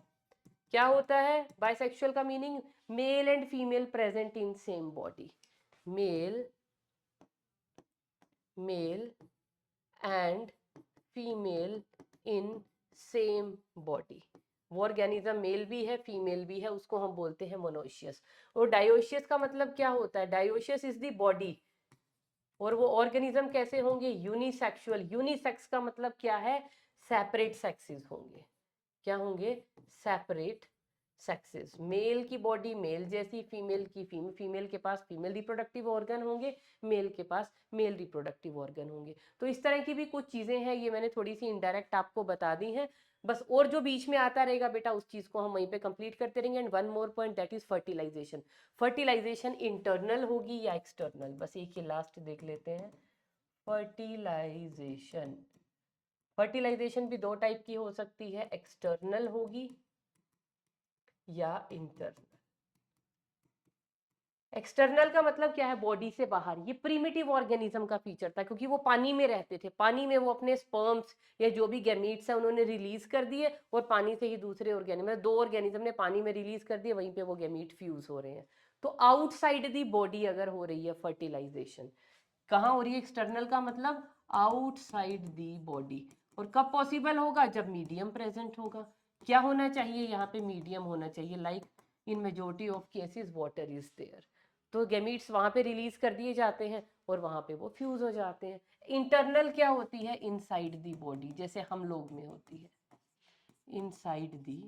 क्या होता है बाइसेक्सुअल का meaning? Male and female present in same body. Male, male and female in same body. वो ऑर्गेनिज्म मेल भी है, फीमेल भी है, उसको हम बोलते हैं मोनोशियस। और डायोशियस का मतलब क्या होता है? Dioecious is the body. और वो ऑर्गेनिज्म कैसे होंगे? यूनिसेक्सुअल। यूनिसेक्स का मतलब क्या है? सेपरेट सेक्सेस होंगे। क्या होंगे? सेपरेट सेक्सेस, मेल की बॉडी मेल जैसी, फीमेल की फीमेल के पास फीमेल रिप्रोडक्टिव ऑर्गन होंगे, मेल के पास मेल रिप्रोडक्टिव ऑर्गन होंगे। तो इस तरह की भी कुछ चीजें हैं, ये मैंने थोड़ी सी इनडायरेक्ट आपको बता दी हैं बस। और जो बीच में आता रहेगा बेटा उस चीज को हम वहीं पे कंप्लीट करते रहेंगे। And one more point, that is fertilisation. Fertilisation internal होगी या एक्सटर्नल, बस एक ही लास्ट देख लेते हैं। फर्टिलाइजेशन, फर्टिलाइजेशन भी दो टाइप की हो सकती है, एक्सटर्नल होगी या इंटरनल। एक्सटर्नल का मतलब क्या है, बॉडी से बाहर। ये प्रीमिटिव ऑर्गेनिज्म का फीचर था, क्योंकि वो पानी में रहते थे, पानी में वो अपने स्पर्म्स या जो भी गैमीट्स है उन्होंने रिलीज कर दिए, और पानी से ही दूसरे ऑर्गेनिज्म, दो ऑर्गेनिज्म ने पानी में रिलीज कर दिए, वहीं पे वो गैमीट फ्यूज हो रहे हैं। तो आउटसाइड दी बॉडी अगर हो रही है फर्टिलाइजेशन, कहाँ हो रही है, एक्सटर्नल का मतलब आउटसाइड दी बॉडी। और कब पॉसिबल होगा, जब मीडियम प्रेजेंट होगा। क्या होना चाहिए यहाँ पे, मीडियम होना चाहिए, like in majority of cases water is there. तो गैमीट्स वहां पे रिलीज कर दिए जाते हैं और वहां पे वो फ्यूज हो जाते हैं। इंटरनल क्या होती है, इनसाइड दी बॉडी, जैसे हम लोग में होती है, इनसाइड दी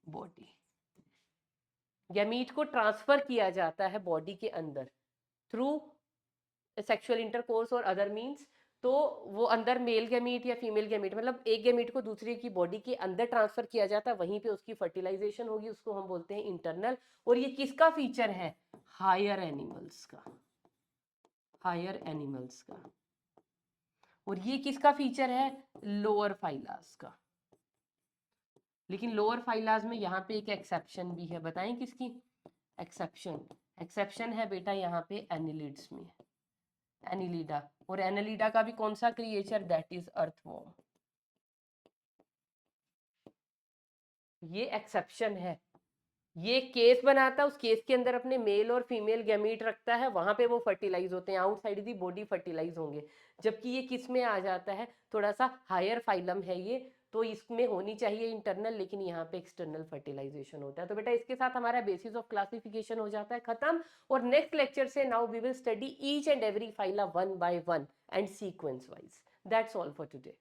बॉडी। गैमीट को ट्रांसफर किया जाता है बॉडी के अंदर थ्रू सेक्सुअल इंटरकोर्स और अदर मीन्स। तो वो अंदर मेल गैमीट या फीमेल गैमीट, मतलब एक गैमीट को दूसरे की बॉडी के अंदर ट्रांसफर किया जाता है, वहीं पे उसकी फर्टिलाइजेशन होगी, उसको हम बोलते हैं इंटरनल। और ये किसका फीचर है, हायर एनिमल्स का, हायर एनिमल्स का। और ये किसका फीचर है, लोअर फाइलास का। लेकिन लोअर फाइलास में यहाँ पे एक एक्सेप्शन भी है, बताएं किसकी एक्सेप्शन। एक्सेप्शन है बेटा यहाँ पे एनिलिड्स में, एनिलिडा। और एनिलिडा का भी कौन सा क्रिएचर, दैट इज अर्थवॉर्म। ये एक्सेप्शन है, ये केस बनाता है, उस केस के अंदर अपने मेल और फीमेल गैमीट रखता है, वहां पे वो फर्टिलाइज होते हैं, आउटसाइड दी बॉडी फर्टिलाइज होंगे। जबकि ये किस में आ जाता है, थोड़ा सा हायर फाइलम है ये, तो इसमें होनी चाहिए इंटरनल, लेकिन यहाँ पे एक्सटर्नल फर्टिलाइजेशन होता है। तो बेटा इसके साथ हमारा बेसिस ऑफ क्लासिफिकेशन हो जाता है खत्म। और नेक्स्ट लेक्चर से now we will study each and every phyla one by one and sequence wise. That's all for today.